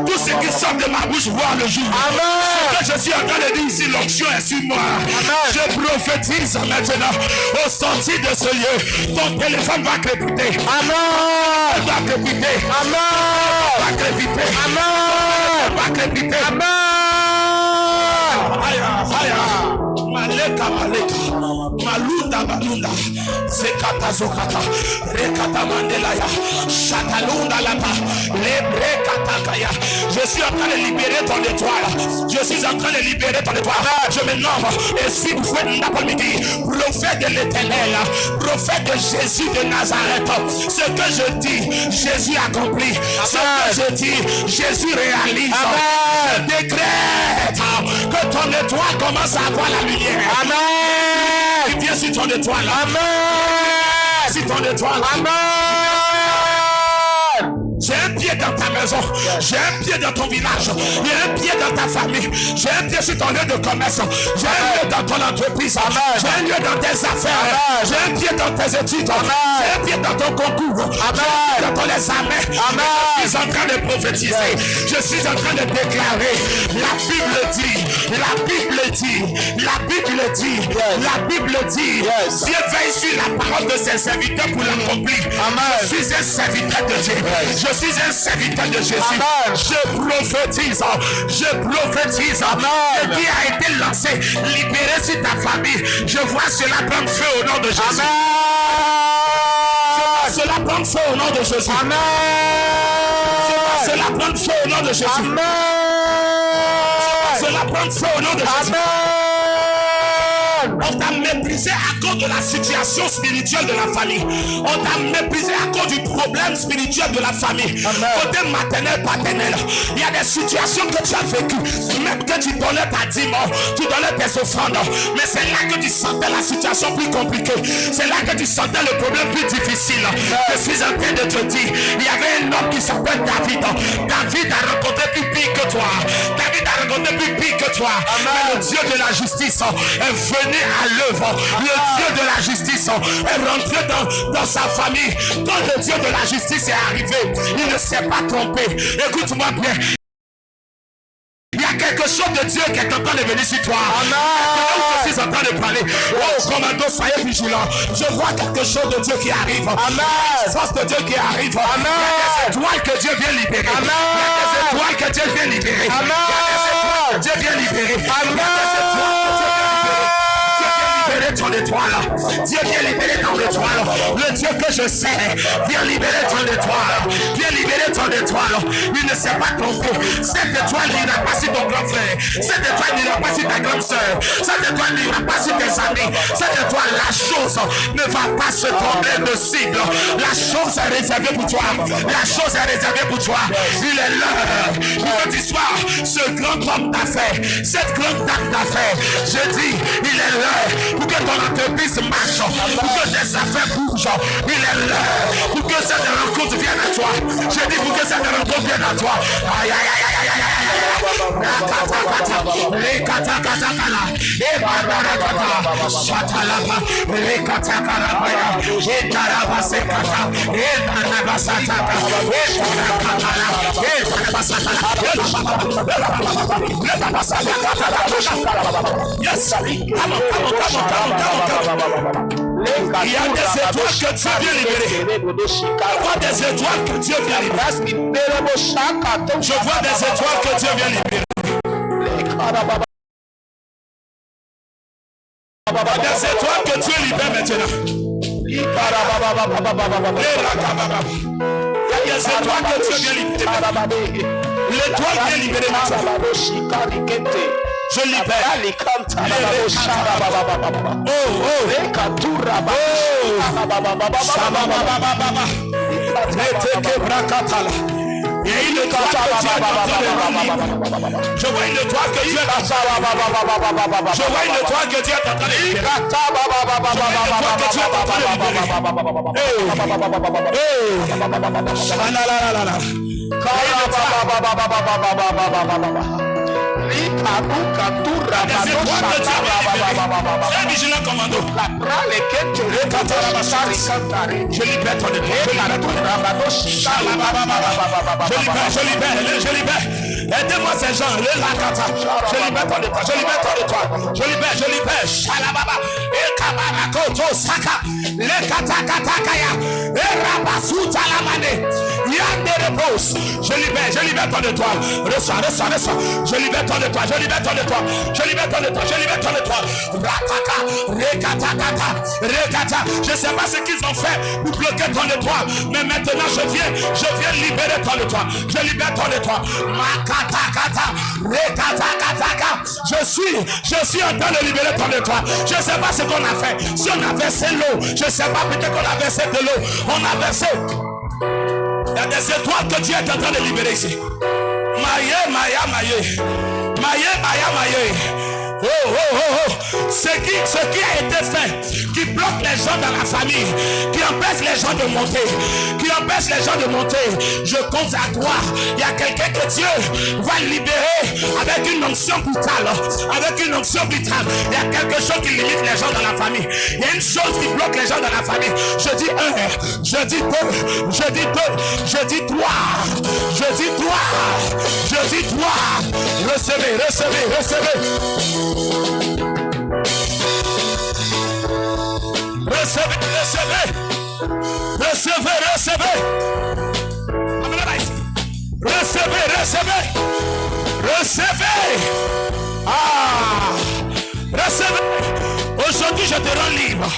Speaker 1: Tout ce qui sort de ma bouche voit le jour. Amen. Ce que je suis en train de dire ici, l'onction est sur moi. Amen. Je prophétise maintenant au sortir de ce lieu. Ton téléphone va crépiter. Amen. Il va crépiter. Amen. Il va crépiter. Amen. Il va crépiter. Amen. Maleka malunda malunda zekata zokata rekata mandelaya shatalunda lata lebrekata kaya. Je suis en train de libérer ton étoile. Je suis en train de libérer ton étoile. Je me nomme et suis l'après-midi prophète de l'Éternel, prophète de Jésus de Nazareth. Ce que je dis, Jésus accomplit. Ce que je dis, Jésus réalise. Amen. Je décrète que ton étoile commence à avoir la lumière. Amen. Viens sur ton étoile. Amen. Sur ton étoile. Amen. J'ai un pied dans ta maison, j'ai un pied dans ton village, j'ai un pied dans ta famille, j'ai un pied sur ton lieu de commerce, j'ai un lieu dans ton entreprise, j'ai un lieu dans tes affaires, j'ai un pied dans tes études, j'ai un pied dans ton concours, j'ai un pied dans ton examen. Je suis en train de prophétiser, je suis en train de déclarer. La Bible dit, la Bible dit, la Bible dit, la Bible dit, Dieu veille sur la parole de ses serviteurs pour l'accomplir. Je suis un serviteur de Dieu. Je suis un serviteur de Jésus. Amen. Je prophétise. Ce qui a été lancé, libéré sur ta famille. Je vois cela prendre feu au nom de Jésus. Amen. Je vois cela prendre feu au nom de Jésus. Amen. Je vois cela prendre feu au nom de Jésus. Amen. Je vois cela prendre feu au nom de Jésus. Amen. On t'a méprisé à cause de la situation spirituelle de la famille. On t'a méprisé à cause du problème spirituel de la famille. Côté maternel, paternel. Il y a des situations que tu as vécues. Même que tu donnais ta dîme, tu donnais tes offrandes. Mais c'est là que tu sentais la situation plus compliquée. C'est là que tu sentais le problème plus difficile. Je suis en train de te dire, il y avait un homme qui s'appelle David. David a rencontré plus pire que toi. David a rencontré plus pire que toi. Mais le Dieu de la justice est venu à l'œuvre. Le Dieu de la justice est rentré dans sa famille. Quand le Dieu de la justice est arrivé, il ne s'est pas trompé. Écoute-moi bien. Il y a quelque chose de Dieu qui est en train de venir sur toi. Je suis en train de parler. Oh, commando, soyez vigilants. Je vois quelque chose de Dieu qui arrive. Amen. Force de Dieu qui arrive. Amen. Il y a des étoiles que Dieu vient libérer. Amen. Il y a des étoiles que Dieu vient libérer. Amen. Il y a des étoiles Dieu vient libérer. Ton étoile, Dieu vient libérer ton étoile. Le Dieu que je sais vient libérer ton étoile. Vient libérer ton étoile. Il ne s'est pas trompé. Cette étoile n'ira pas sur ton grand frère. Cette étoile n'ira pas sur ta grande soeur. Cette étoile n'ira pas sur tes amis. Cette étoile, la chose ne va pas se tromper de cible. La chose est réservée pour toi. La chose est réservée pour toi. Il est l'heure pour que tu sois ce grand homme d'affaires, cette grande dame d'affaires. Je dis, il est l'heure pour que ton entreprise marche, pour que tes affaires bougent. Il est l'heure pour que cette rencontre vienne à toi. Je dis pour que cette rencontre vienne à toi. Aïe, aïe, aïe, aïe, aïe, aïe, aïe. Yes, come on. Il y a des étoiles que Dieu vient libérer. Je vois des étoiles que Dieu vient libérer. Je vois des étoiles que Dieu vient libérer. Des étoiles que Dieu libère maintenant. Il y a des étoiles que Dieu vient libérer. L'étoile vient libérer maintenant. Je libère. Il y a une étoile que Dieu est en train de rendre libre. Je vois une étoile que Dieu est en train de libérer. Je vois une étoile que Dieu est en train de libérer. C'est vigilant commando. Je libère ton étoile. Je libère. Aidez-moi ces gens. Je libère ton étoile. Je libère ton étoile. Je libère. Shalababa. Ekabarakoto saka. Lekatakatakaya. Erabasuta lamane. Yande repose. Je libère ton étoile. Reçois. Je libère ton étoile. Rataka. Rekata. Je ne sais pas ce qu'ils ont fait pour bloquer ton étoile. Mais maintenant je viens libérer ton étoile. Je libère ton étoile. Makatakata. Rekata. Je suis en train de libérer ton étoile. Je ne sais pas ce qu'on a fait. Si on a versé l'eau, je ne sais pas, peut-être qu'on a versé de l'eau. On a versé. Il y a des étoiles que Dieu est en train de libérer ici. Maye. Ce qui a été fait, qui bloque les gens dans la famille, qui empêche les gens de monter, je compte à toi. Il y a quelqu'un que Dieu va libérer avec une onction brutale. Il y a quelque chose qui limite les gens dans la famille. Il y a une chose qui bloque les gens dans la famille. Je dis un, je dis deux, je dis trois. Recevez. Recevez. Recevez. Aujourd'hui, je te rends libre.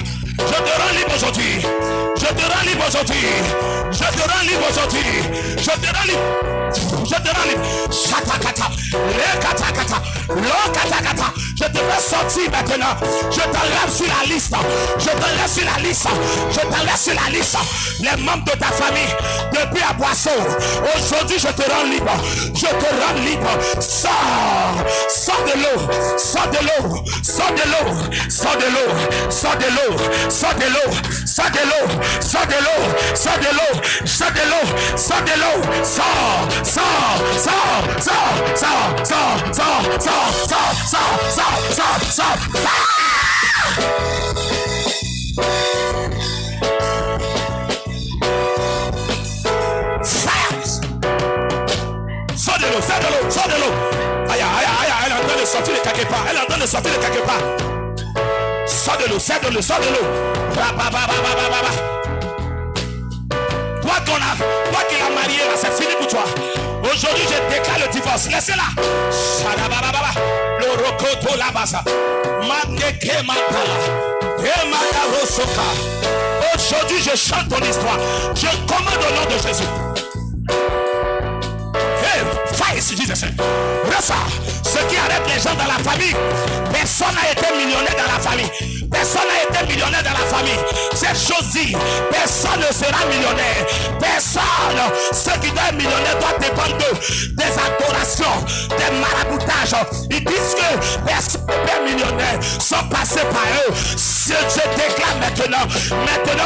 Speaker 1: Shatakata. Je te fais sortir maintenant. Je t'enlève sur la liste. Les membres de ta famille, depuis à Boisson. Aujourd'hui, je te rends libre. Sors de l'eau. Sors de l'eau. Aïe, elle est en train de sortir de quelque part. Sors de l'eau. Toi qui l'as marié là, c'est fini pour toi. Aujourd'hui, je déclare le divorce. Laissez-la. Le rokoto la basa. Mandeke matala. Aujourd'hui, je chante ton histoire. Je commande au nom de Jésus. Face Jesus. Reçois ce qui arrête les gens dans la famille. Personne n'a été millionnaire dans la famille. Personne n'a été millionnaire dans la famille. Cette chose dit, personne ne sera millionnaire. Personne. Ceux qui doivent être millionnaires doivent dépendre des adorations, des maraboutages. Ils disent que personne n'est pas millionnaire. Sont passés par eux. Je déclare maintenant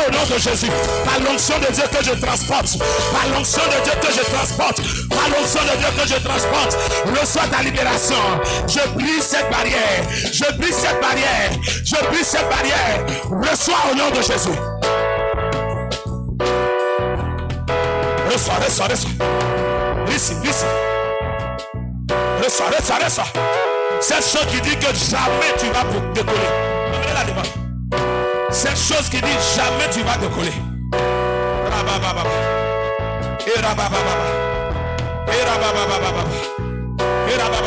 Speaker 1: au nom de Jésus, par l'onction de Dieu que je transporte, par l'onction de Dieu que je transporte, par l'onction de Dieu que je transporte, reçois ta libération. Je brise cette barrière, je brise cette barrière, je brise cette barrière. Reçois au nom de Jésus. Reçois. Listen. Reçois. Cette chose qui dit que jamais tu vas décoller. Amenez-la devant. Cette chose qui dit jamais tu vas décoller.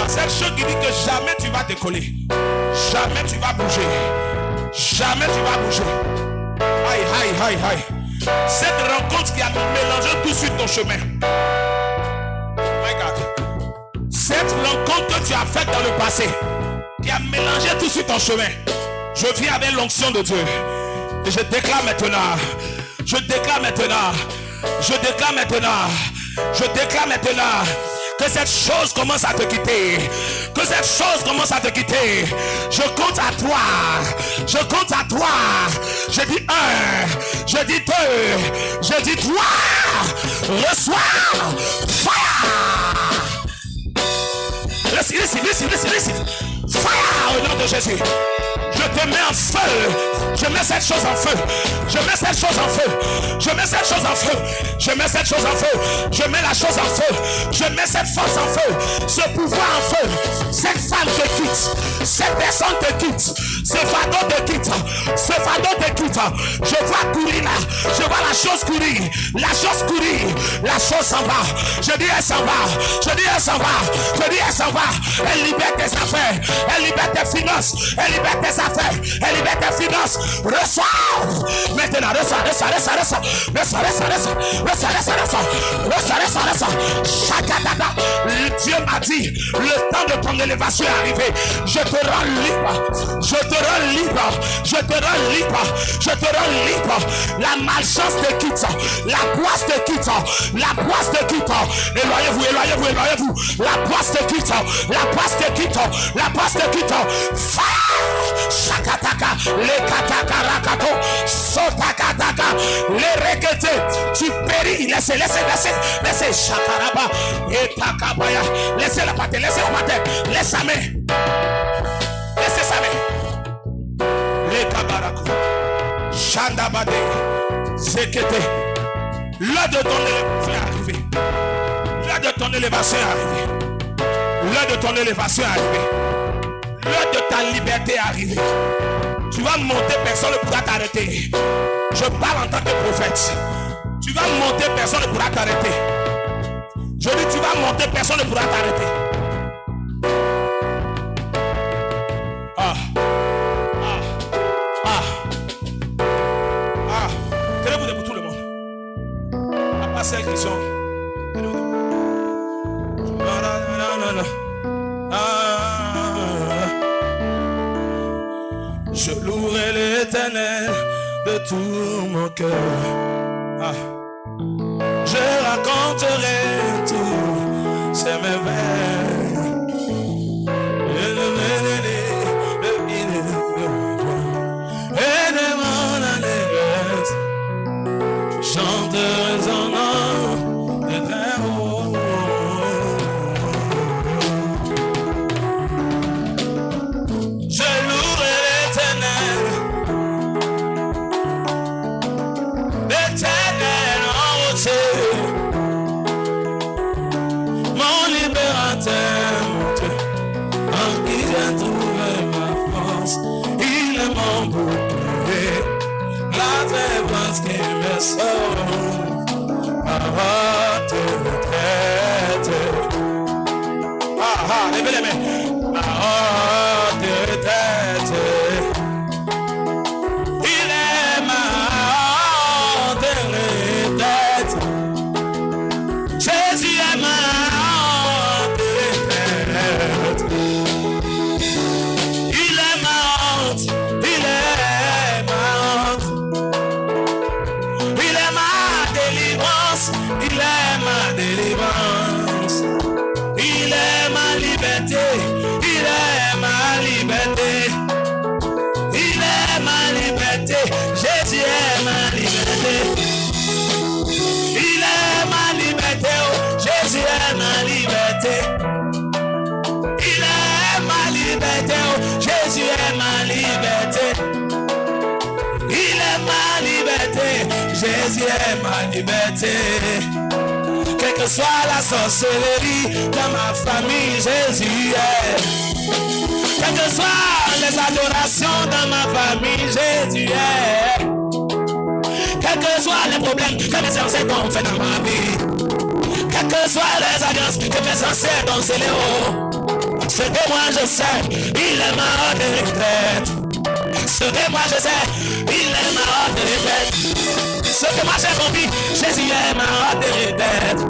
Speaker 1: Cette chose qui dit que jamais tu vas décoller. Jamais tu vas bouger. Jamais tu vas bouger. Aïe. Cette rencontre qui a mélangé tout sur ton chemin. My God. Cette rencontre que tu as faite dans le passé, qui a mélangé tout sur ton chemin. Je viens avec l'onction de Dieu. Et je déclare maintenant que cette chose commence à te quitter. Que cette chose commence à te quitter. Je compte à 3. Je dis 1. Je dis 2. Je dis 3. Reçois. Fire. Listen. Fire au nom de Jésus. Je te mets en feu. Je mets cette chose en feu. Je mets cette chose en feu. Je mets cette chose en feu. Je mets cette chose en feu. Je mets la chose en feu. Je mets cette force en feu. Ce pouvoir en feu. Cette femme te quitte. Cette personne te quitte. Ce fardeau te quitte. Ce fardeau te quitte. Je vois courir là. Je vois la chose courir. La chose courir. La chose s'en va. Je dis elle s'en va. Je dis elle s'en va. Je dis elle s'en va. Elle libère tes affaires. Elle libère tes finances. Elle libère tes affaires. Elle libère tes finances. Reçois. Maintenant, reçois. Chakataka. Dieu m'a dit, le temps de ton élévation est arrivé. Je te rends libre. Je te rends libre. Je te rends libre. Je te rends libre. La malchance te quitte. La poisse te quitte. La poisse te quitte. Éloignez-vous. La poisse te quitte. La poisse te quitte. La poisse te quitte. Fire. Shakataka. Les kataka rakato. Sotakataka. Les rekete. Tu péris. Laissez. Shakaraba. Et takabaya. Laissez la patte. Laisse sa main. Laissez sa main. Les kabaraku. Shandabade. Zekete. L'heure de ton élévation est arrivée. L'heure de ton élévation est arrivée. L'heure de ton élévation est arrivée. L'heure de ta liberté est arrivée. Tu vas monter, personne ne pourra t'arrêter. Je parle en tant que prophète. Tu vas monter, personne ne pourra t'arrêter. Je dis, tu vas monter, personne ne pourra t'arrêter. Tenez-vous debout tout le monde. À part celles qui sont. Je louerai l'Éternel de tout mon cœur. Je raconterai tout ses merveilles. Et de mon allégresse, je chanterai son nom de très haut. Je louerai l'Éternel, l'Éternel en hauteur, mon libérateur, mon Dieu, en qui j'ai trouvé ma force. Il est mon bouclier, la défense qui me sauve, ma route de retraite. Levez les mains. Ma haute retraite. Il est ma haute retraite. Jésus est ma haute retraite. Il est ma honte. Il est ma honte. Il est ma délivrance. Il est ma délivrance. Il est ma liberté. Il est ma liberté. Il est ma liberté. Jésus est ma liberté. Il est ma liberté. Oh, Jésus est ma liberté. Il est ma liberté. Oh, Jésus est ma liberté. Il est ma liberté. Jésus est ma liberté. Quelle que soit la sorcellerie dans ma famille, Jésus est. Quelles que soient les adorations dans ma famille, Jésus est. Quels que soient les problèmes que mes ancêtres ont fait dans ma vie, quelles que soient les alliances que mes ancêtres ont scellées, ce que moi je sais, il est ma haute retraite. Ce que moi je sais, il est ma haute retraite. Ce que moi j'ai compris, Jésus est ma haute retraite.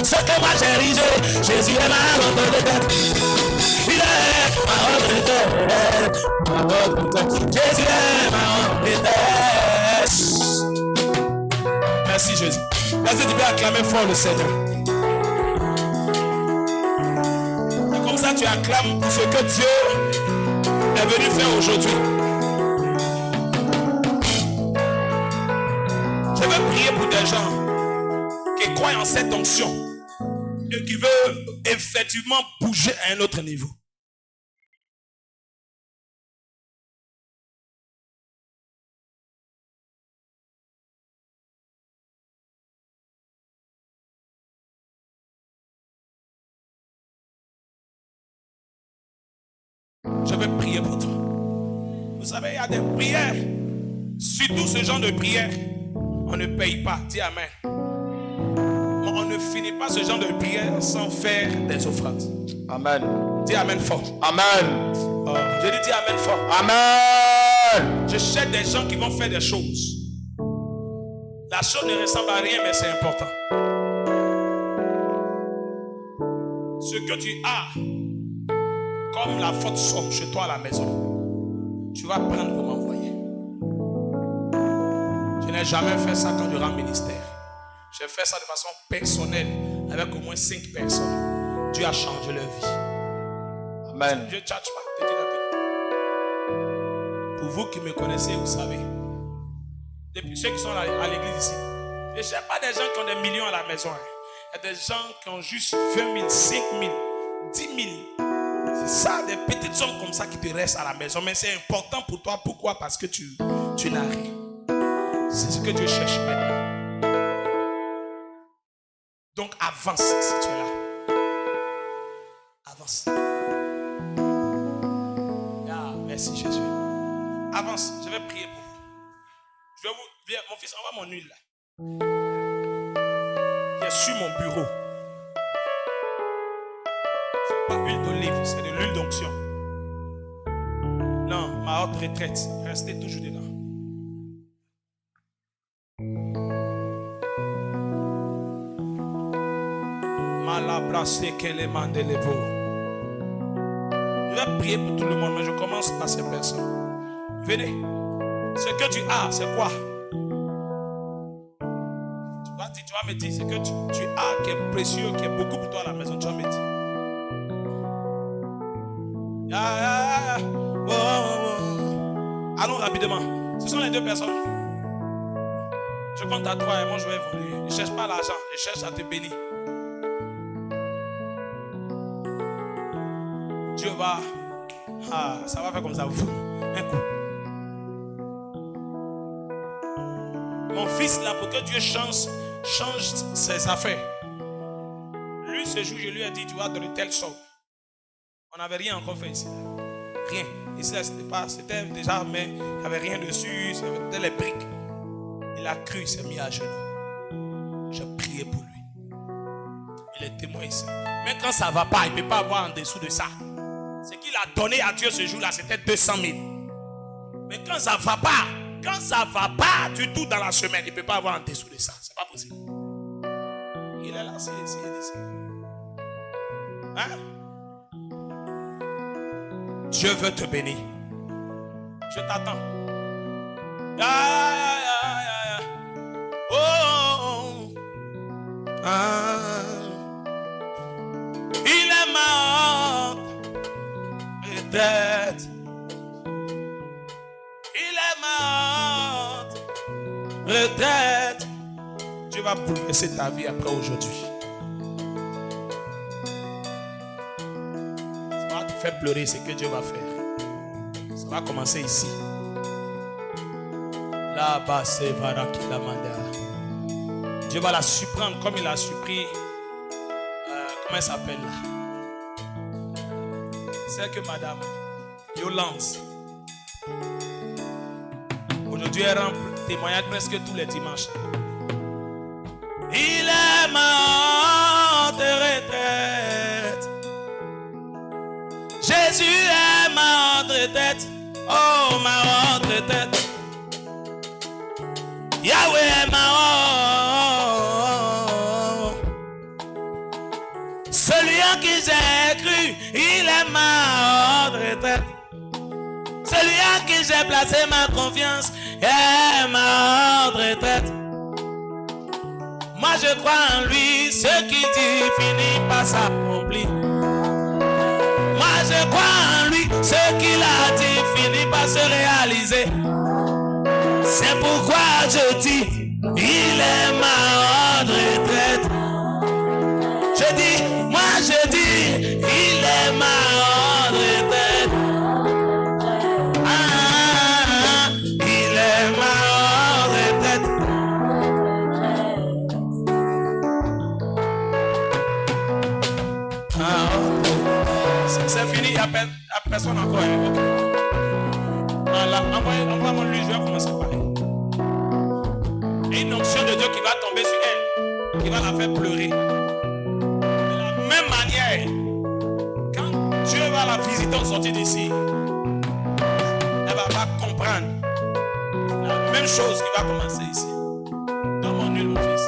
Speaker 1: Ce que moi j'ai rigé, Jésus est ma haute retraite. Il est ma haute retraite. Ma haute retraite. Jésus est ma haute retraite. Merci Jésus. Est-ce que tu peux acclamer fort le Seigneur? Et comme ça tu acclames pour ce que Dieu est venu faire aujourd'hui. Je veux prier pour des gens qui croient en cette onction et qui veulent effectivement bouger à un autre niveau. Je veux prier pour toi. Vous savez, il y a des prières, surtout ce genre de prières, on ne paye pas. Dis Amen. On ne finit pas ce genre de prière sans faire des offrandes.
Speaker 2: Amen.
Speaker 1: Dis Amen fort.
Speaker 2: Amen.
Speaker 1: Oh, je dis Amen fort.
Speaker 2: Amen.
Speaker 1: Je cherche des gens qui vont faire des choses. La chose ne ressemble à rien, mais c'est important. Ce que tu as comme la forte somme chez toi à la maison, tu vas prendre pour m'envoyer. Je n'ai jamais fait ça quand durant le ministère. J'ai fait ça de façon personnelle avec au moins 5 personnes. Dieu a changé leur vie.
Speaker 2: Amen.
Speaker 1: Je ne charge pas. Je dis la vérité. Pour vous qui me connaissez, vous savez. Depuis ceux qui sont à l'église ici. Je ne cherche pas des gens qui ont des millions à la maison. Il y a des gens qui ont juste 20 000, 5 000, 10 000. C'est ça, des petites sommes comme ça qui te restent à la maison. Mais c'est important pour toi. Pourquoi? Parce que tu n'as rien. C'est ce que Dieu cherche maintenant. Donc avance si tu es là. Avance. Ah, merci Jésus. Avance, je vais prier pour vous. Je vais vous. Viens, mon fils, envoie mon huile là. Qui est sur mon bureau. C'est pas l'huile d'olive, c'est de l'huile d'onction. Non, ma haute retraite. Restez toujours dedans. Je vais prier pour tout le monde, mais je commence par ces personnes. Venez. Ce que tu as, c'est quoi? Tu vas me dire ce que tu as qui est précieux, qui est beaucoup pour toi à la maison. Tu vas me dire. Allons rapidement. Ce sont les 2 personnes. Je compte à 3 et moi je vais évoluer. Je ne cherche pas l'argent, je cherche à te bénir. Dieu va. Ça va faire comme ça. Un coup. Mon fils là, pour que Dieu change ses affaires. Lui, ce jour, je lui ai dit, tu vas donner telle somme. On n'avait rien encore fait ici. Rien. Ici, c'était déjà, mais il n'y avait rien dessus. C'était les briques. Il a cru, il s'est mis à genoux. J'ai prié pour lui. Il est témoin ici. Mais quand ça ne va pas, il ne peut pas avoir en dessous de ça. qu'il a donné à Dieu ce jour-là, c'était 200 000. Mais quand ça ne va pas du tout dans la semaine, il ne peut pas avoir en dessous de ça. Ce n'est pas possible. Il est là, c'est ici. Hein? Dieu veut te bénir. Je t'attends. Oh. Il est mort. Retraite. Il est mort. Retraite. Dieu va bouleverser ta vie après aujourd'hui. Ça va te faire pleurer ce que Dieu va faire. Ça va commencer ici. Là-bas, c'est Varaki la manda. Dieu va la surprendre comme il a surpris. Comment elle s'appelle là? C'est que Madame Yolande. Aujourd'hui, elle rend témoignage presque tous les dimanches. Il est mort de retraite. Jésus est mort de retraite. Oh, mort de retraite. Yahweh est mort. Celui en qui j'ai cru, il est mort de retraite. Celui en qui j'ai placé ma confiance est mort de retraite. Moi je crois en lui, ce qui dit finit par s'accomplir. Moi je crois en lui, ce qu'il a dit finit par se réaliser. C'est pourquoi je dis, il est mort de retraite. Je dis, moi je dis, il est mort de retraite. Il est mort de retraite. C'est fini, il n'y a personne encore. Voilà, envoie-moi lui, je vais commencer par elle. Et une onction de Dieu qui va tomber sur elle, qui va la faire pleurer. De la même manière, quand Dieu va la visiter au sortir d'ici, elle va pas comprendre. La même chose qui va commencer ici. Dans mon huile, mon fils.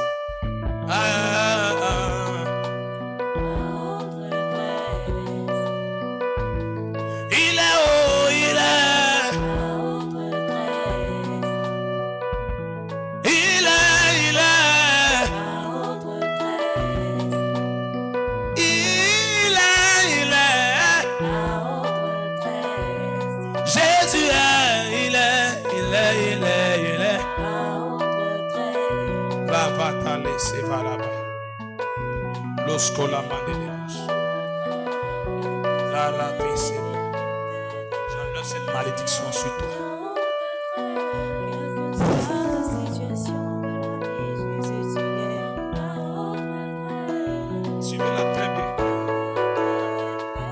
Speaker 1: Il est haut, il est. C'est valable. Lorsqu'on la mande de nous. La c'est j'enlève cette malédiction sur toi. Suivez-la très bien.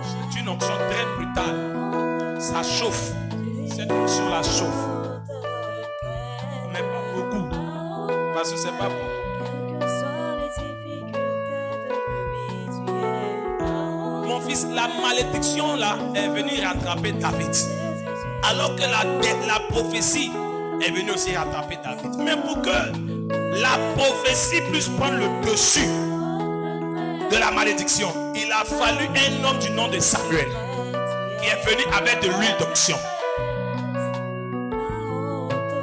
Speaker 1: C'est une onction très brutale. Ça chauffe. Cette onction la chauffe. Mais pas beaucoup. Parce que c'est pas beaucoup. La malédiction là est venue rattraper David. Alors que la prophétie est venue aussi rattraper David. Mais pour que la prophétie puisse prendre le dessus de la malédiction, il a fallu un homme du nom de Samuel qui est venu avec de l'huile d'onction.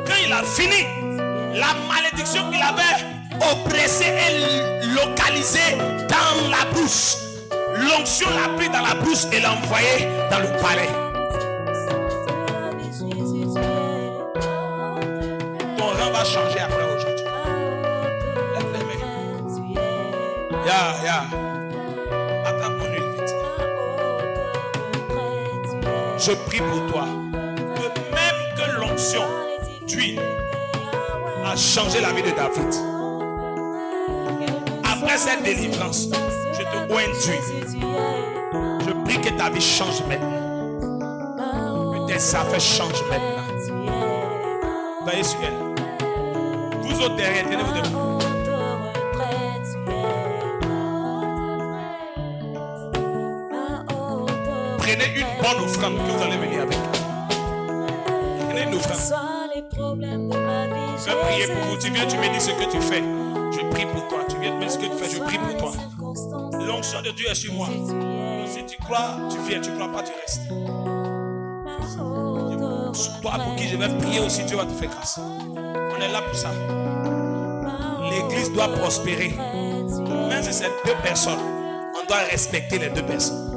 Speaker 1: Quand il a fini, la malédiction qu'il avait oppressée et localisée dans la bouche, l'onction l'a pris dans la bouche et l'a envoyé dans le palais. Ton rang va changer après aujourd'hui. Lève les mains. Ya. Attrape mon huile vite. Je prie pour toi. Que même que l'onction d'huile a changé la vie de David. Après cette délivrance, je te oins d'huile. Je prie que ta vie change maintenant. Que tes affaires changent maintenant. Veillez sur elle. Vous autres derrière, tenez-vous debout. Prenez une bonne offrande que vous allez venir avec. Prenez une offrande. Je vais prier pour vous. Tu viens, tu me dis ce que tu fais. Je prie pour toi. Tu viens de me dire ce que tu fais. Je prie pour toi. L'onction de Dieu est sur moi. Donc, si tu crois, tu viens. Tu ne crois pas, tu restes. Toi pour qui je vais prier aussi, Dieu va te faire grâce. On est là pour ça. L'église doit prospérer. Même si c'est 2 personnes, on doit respecter les 2 personnes.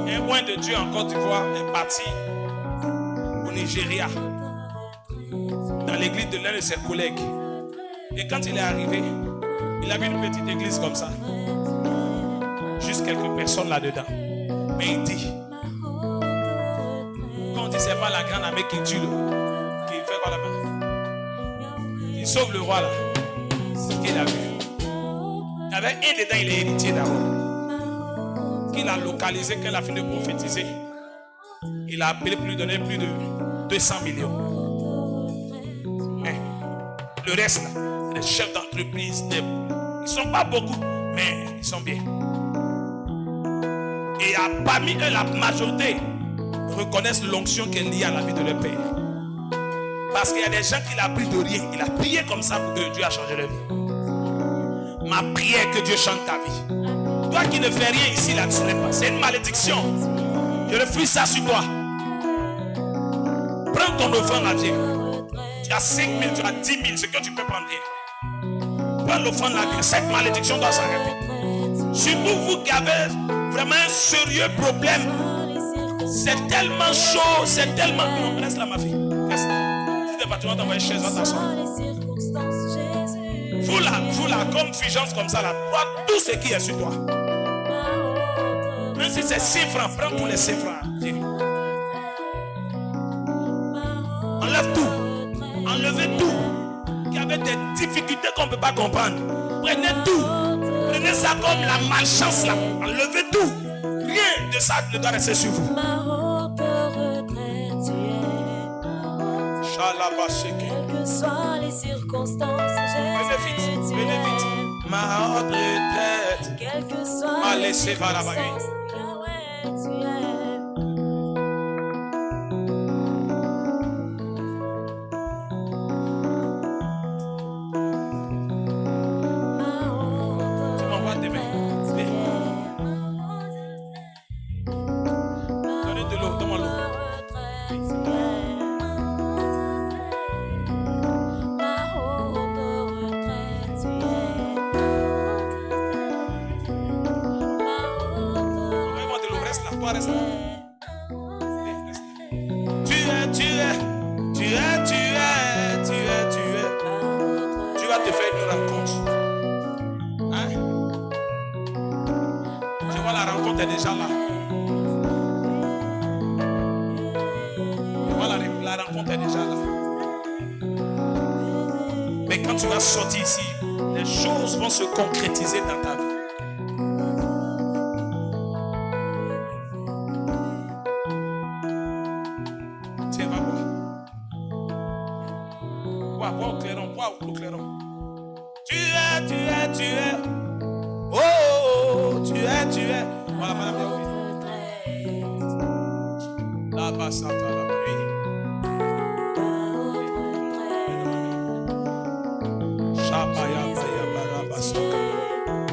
Speaker 1: Un point de Dieu en Côte d'Ivoire est parti au Nigeria, dans l'église de l'un de ses collègues. Et quand il est arrivé, il avait une petite église comme ça. Juste quelques personnes là-dedans. Mais il dit, quand on dit c'est pas la grande armée qui tue, qui fait quoi là-bas? Il sauve le roi là. C'est ce qu'il a vu. Il y avait un dedans, il est héritier d'abord. Qu'il a localisé, qu'elle a fini de prophétiser. Il a appelé pour lui donner plus de 200 millions. Mais le reste là, les chefs d'entreprise, ils ne sont pas beaucoup, mais ils sont bien. Et parmi eux, la majorité reconnaissent l'onction qui est liée à la vie de leur père. Parce qu'il y a des gens qui l'ont pris de rien. Il a prié comme ça pour que Dieu a changé leur vie. Ma prière que Dieu chante ta vie. Toi qui ne fais rien ici, là, c'est une malédiction. Je refuse ça sur toi. Prends ton offrande là, Dieu. Tu as 5 000, tu as 10 000, ce que tu peux prendre. Prends l'offrande là, Dieu. Cette malédiction doit s'arrêter. Surtout vous qui avez vraiment un sérieux problème. C'est tellement chaud, c'est tellement... Non, reste là, ma fille. Reste là. Si tu vas t'envoyer chez toi, t'asseoir. Vous là, comme Fulgence comme ça là, prends tout ce qui est sur toi. Même si c'est 6 francs, prends tous les 6 francs. Tiens. Enlève tout. Enlevez tout. Il y avait des difficultés qu'on ne peut pas comprendre. Prenez tout. Prenez ça comme la malchance là. Enlevez tout. Rien de ça ne doit rester sur vous.
Speaker 3: Quelles que soient les circonstances,
Speaker 1: venez vite. Ma retraite.
Speaker 3: Quelles que soient
Speaker 1: Ma
Speaker 3: les
Speaker 1: laissez par là-bas.
Speaker 3: circonstances, Yahweh, tu es.
Speaker 1: Tu m'envoies demain. Donnez de l'eau, donne-moi l'eau. Envoyez-moi de l'eau, reste là, toi reste là. Reste là. Tu vas te faire une rencontre. Hein? Tu vois, la rencontre est déjà là. Tu vois, la rencontre est déjà là. Mais quand tu vas sortir ici, les choses vont se concrétiser dans ta vie. Tiens, va boire. Bois au clairon, bois au clairon. Tu es. Oh, tu es. Voilà, madame, bien oui. Là-bas, ça, là-bas, oui.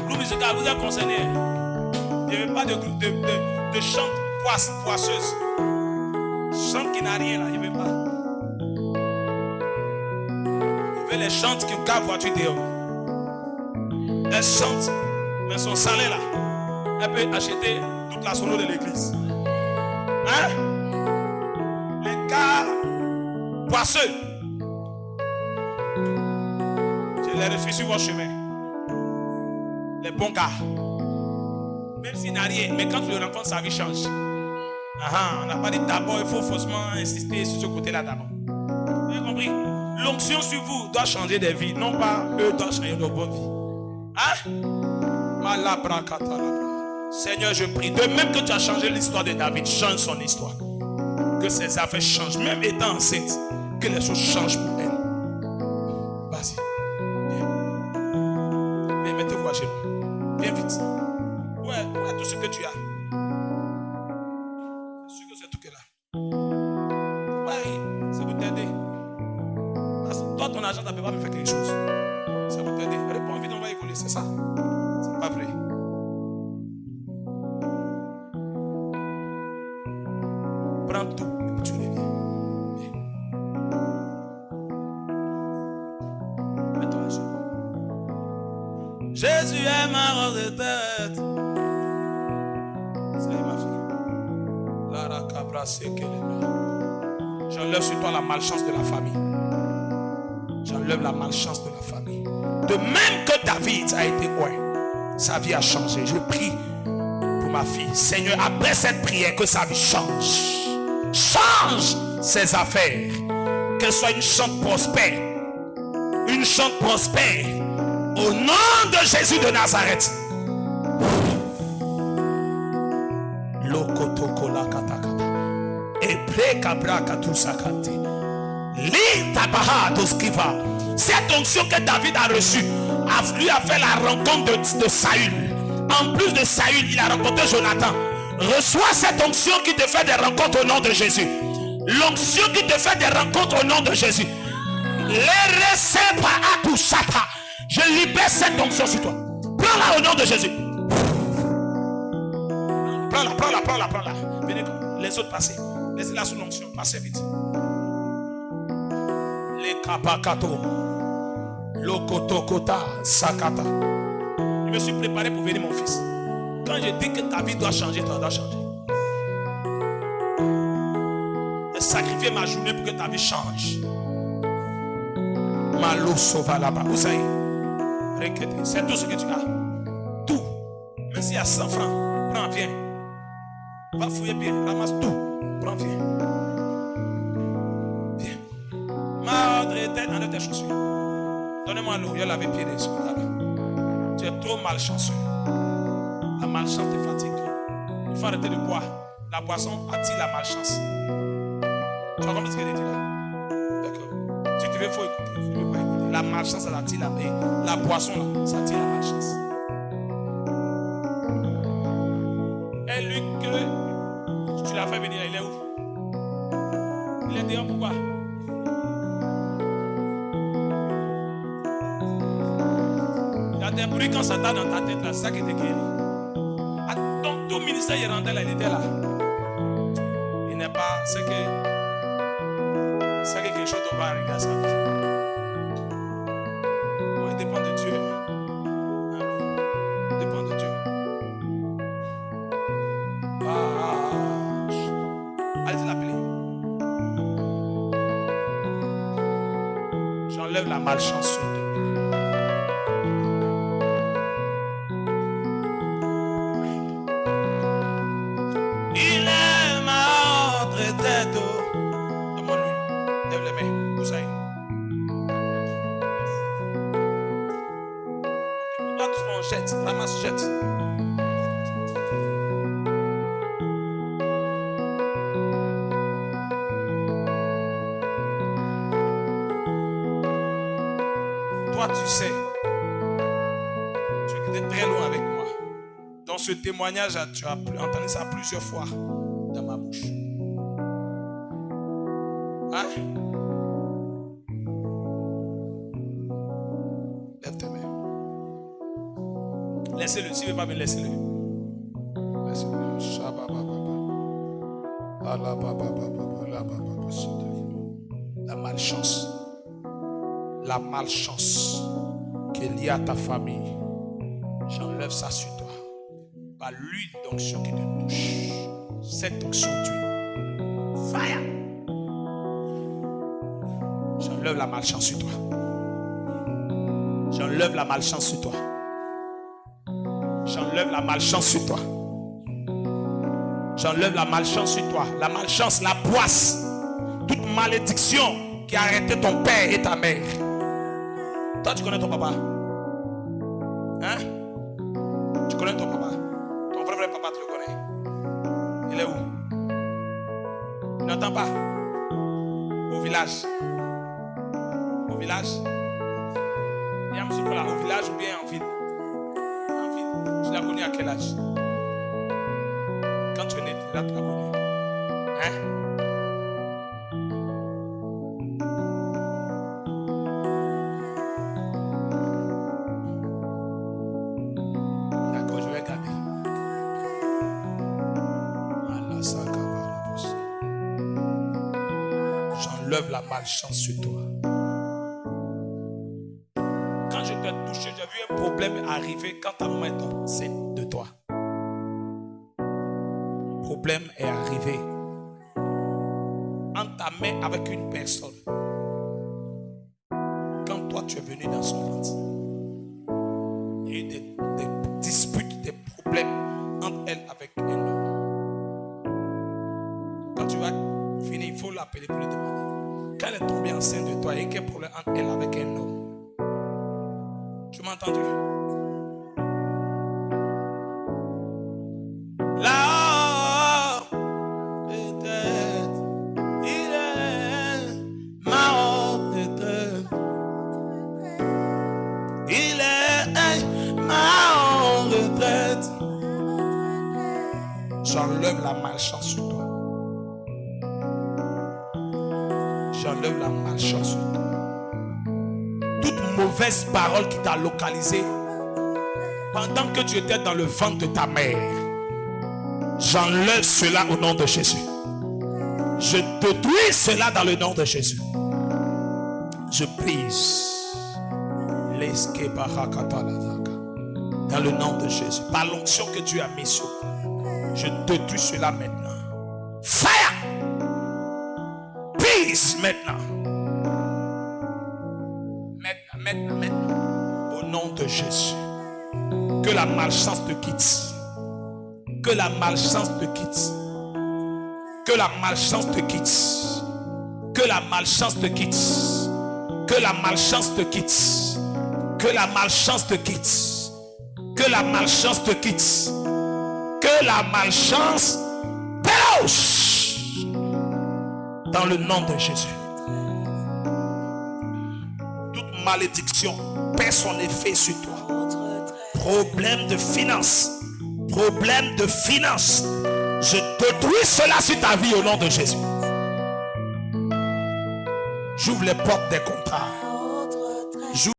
Speaker 1: Groupe musical, vous êtes concerné. Il n'y avait pas de groupe de chante poisseuse. Chante qui n'a rien là, il n'y avait pas. Il y avait les chantes qui gardent voiture dehors. Elle chante, mais son salaire là, elle peut acheter toute la solo de l'église. Hein? Les gars poisseux. Je les refuse sur votre chemin. Les bons gars. Même s'il n'a rien, mais quand tu le rencontres, sa vie change. On n'a pas dit d'abord, il faut forcément insister sur ce côté-là d'abord. Vous avez compris? L'onction sur vous doit changer des vies, non pas eux doivent changer de bonnes vies. Hein? Seigneur, je prie, de même que tu as changé l'histoire de David, change son histoire. Que ses affaires changent, même étant enceinte, que les choses changent pour elle. Vas-y. Viens, mettez-vous à genoux. Viens vite. Ouais, tous ce que tu as. C'est sûr que c'est tout que là. Oui, c'est pour t'aider. Parce que toi, ton argent, tu ne peux pas me faire quelque chose. C'est pour t'aider. Réponds vite, on va évoluer, c'est ça. C'est pas vrai. Prends tout et puis tu reviens. Mets-toi à genoux. Jésus est ma rose de tête. Ça y est, ma fille. Lara Cabra, c'est qu'elle est là. J'enlève sur toi la malchance de la famille. J'enlève la malchance de la famille. De même que David a été ouais, sa vie a changé. Je prie pour ma fille. Seigneur, après cette prière, que sa vie change. Change ses affaires. Qu'elle soit une chante prospère. Une chante prospère. Au nom de Jésus de Nazareth. Lokotokola katakata. Ebre kabra katusakate. Li tabaha doskiva. Cette onction que David a reçue lui a fait la rencontre de Saül. En plus de Saül, il a rencontré Jonathan. Reçois cette onction qui te fait des rencontres au nom de Jésus. L'onction qui te fait des rencontres au nom de Jésus. Je libère cette onction sur toi. Prends-la au nom de Jésus. Prends-la. Venez, les autres passez. Laissez-la sous l'onction. Passez vite. Les kapakato. Lokotokota. Sakata. Je me suis préparé pour venir, mon fils. Quand je dis que ta vie doit changer, toi dois changer. J'ai sacrifié ma journée pour que ta vie change. Malo sova là-bas. Où ça y est? C'est tout ce que tu as. Tout. Même s'il y a 100 francs, prends, viens. Va fouiller bien, ramasse tout. Prends, viens. Viens. Ma tête dans tes chaussures. Donnez-moi l'eau, il y a lavé pied dessus là-bas. Tu es trop malchanceux. La malchance te fatigue. Il faut arrêter de boire. La boisson attire la malchance. Tu vas comprendre ce que je dis là? D'accord. Si tu veux, il faut écouter. Il faut pas écouter. La malchance, ça attire la boisson, là, ça attire la malchance. Et lui, que tu l'as fait venir, il est où? Il est dehors, pourquoi? Il y a des bruits quand ça tape dans ta tête là, c'est ça qui te guérit. Donc tout ministère il rentré là, il était là. Il n'est pas, c'est que quelque chose doit arriver à sa vie. Bon, il dépend de Dieu. Il dépend de Dieu. Allez l'appeler. J'enlève la malchance sur toi. Ramasse, jette. Toi, tu sais, tu es très loin avec moi. Dans ce témoignage, tu as entendu ça plusieurs fois dans ma bouche. Hein? Lève tes mains. Laissez-le, s'il ne veut pas venir, laissez-le. Laissez-le. La malchance. La malchance qui est liée à ta famille. J'enlève ça sur toi. Par l'huile d'onction qui te touche. Cette onction d'huile. Fire. J'enlève la malchance sur toi. J'enlève la malchance sur toi. J'enlève la malchance sur toi. J'enlève la malchance sur toi. La malchance, la poisse. Toute malédiction qui a arrêté ton père et ta mère. Toi, tu connais ton papa? Hein? Tu connais ton papa? Ton vrai papa, tu le connais? Il est où? Tu n'entends pas? Au village. Au village? Au village ou bien en ville? Tu l'as connu à quel âge? Là, tu as connu. Hein? D'accord, je vais garder. Allah, ça, j'enlève la malchance sur toi. Quand je t'ai touché, j'ai vu un problème arriver quand ta maman est enceinte de toi. Le problème est arrivé. Entamé avec une personne. Quand toi tu es venu dans son ventre. Il y a eu des disputes, des problèmes entre elle avec un homme. Quand tu vas finir, il faut l'appeler pour lui demander. Quand elle est tombée enceinte de toi, il y a eu quel problème entre elle avec un homme? Tu m'as entendu? Là, peut-être, il est ma retraite. Il est ma retraite. J'enlève la malchance sur toi. J'enlève la malchance sur toi. Toute mauvaise parole qui t'a localisé pendant que tu étais dans le ventre de ta mère, j'enlève cela au nom de Jésus. Je détruis cela dans le nom de Jésus. Je brise dans le nom de Jésus. Par l'onction que Dieu a mis sur toi, je détruis cela maintenant. Fire! Peace maintenant. Maintenant. Au nom de Jésus. Que la malchance te quitte. Que la malchance te quitte. Que la malchance te quitte. Que la malchance te quitte. Que la malchance te quitte. Que la malchance te quitte. Que la malchance te quitte. Que la malchance péroche. Dans le nom de Jésus. Toute malédiction perd son effet sur toi. Problème de finance. Problème de finance. Je détruis cela sur ta vie au nom de Jésus. J'ouvre les portes des contrats.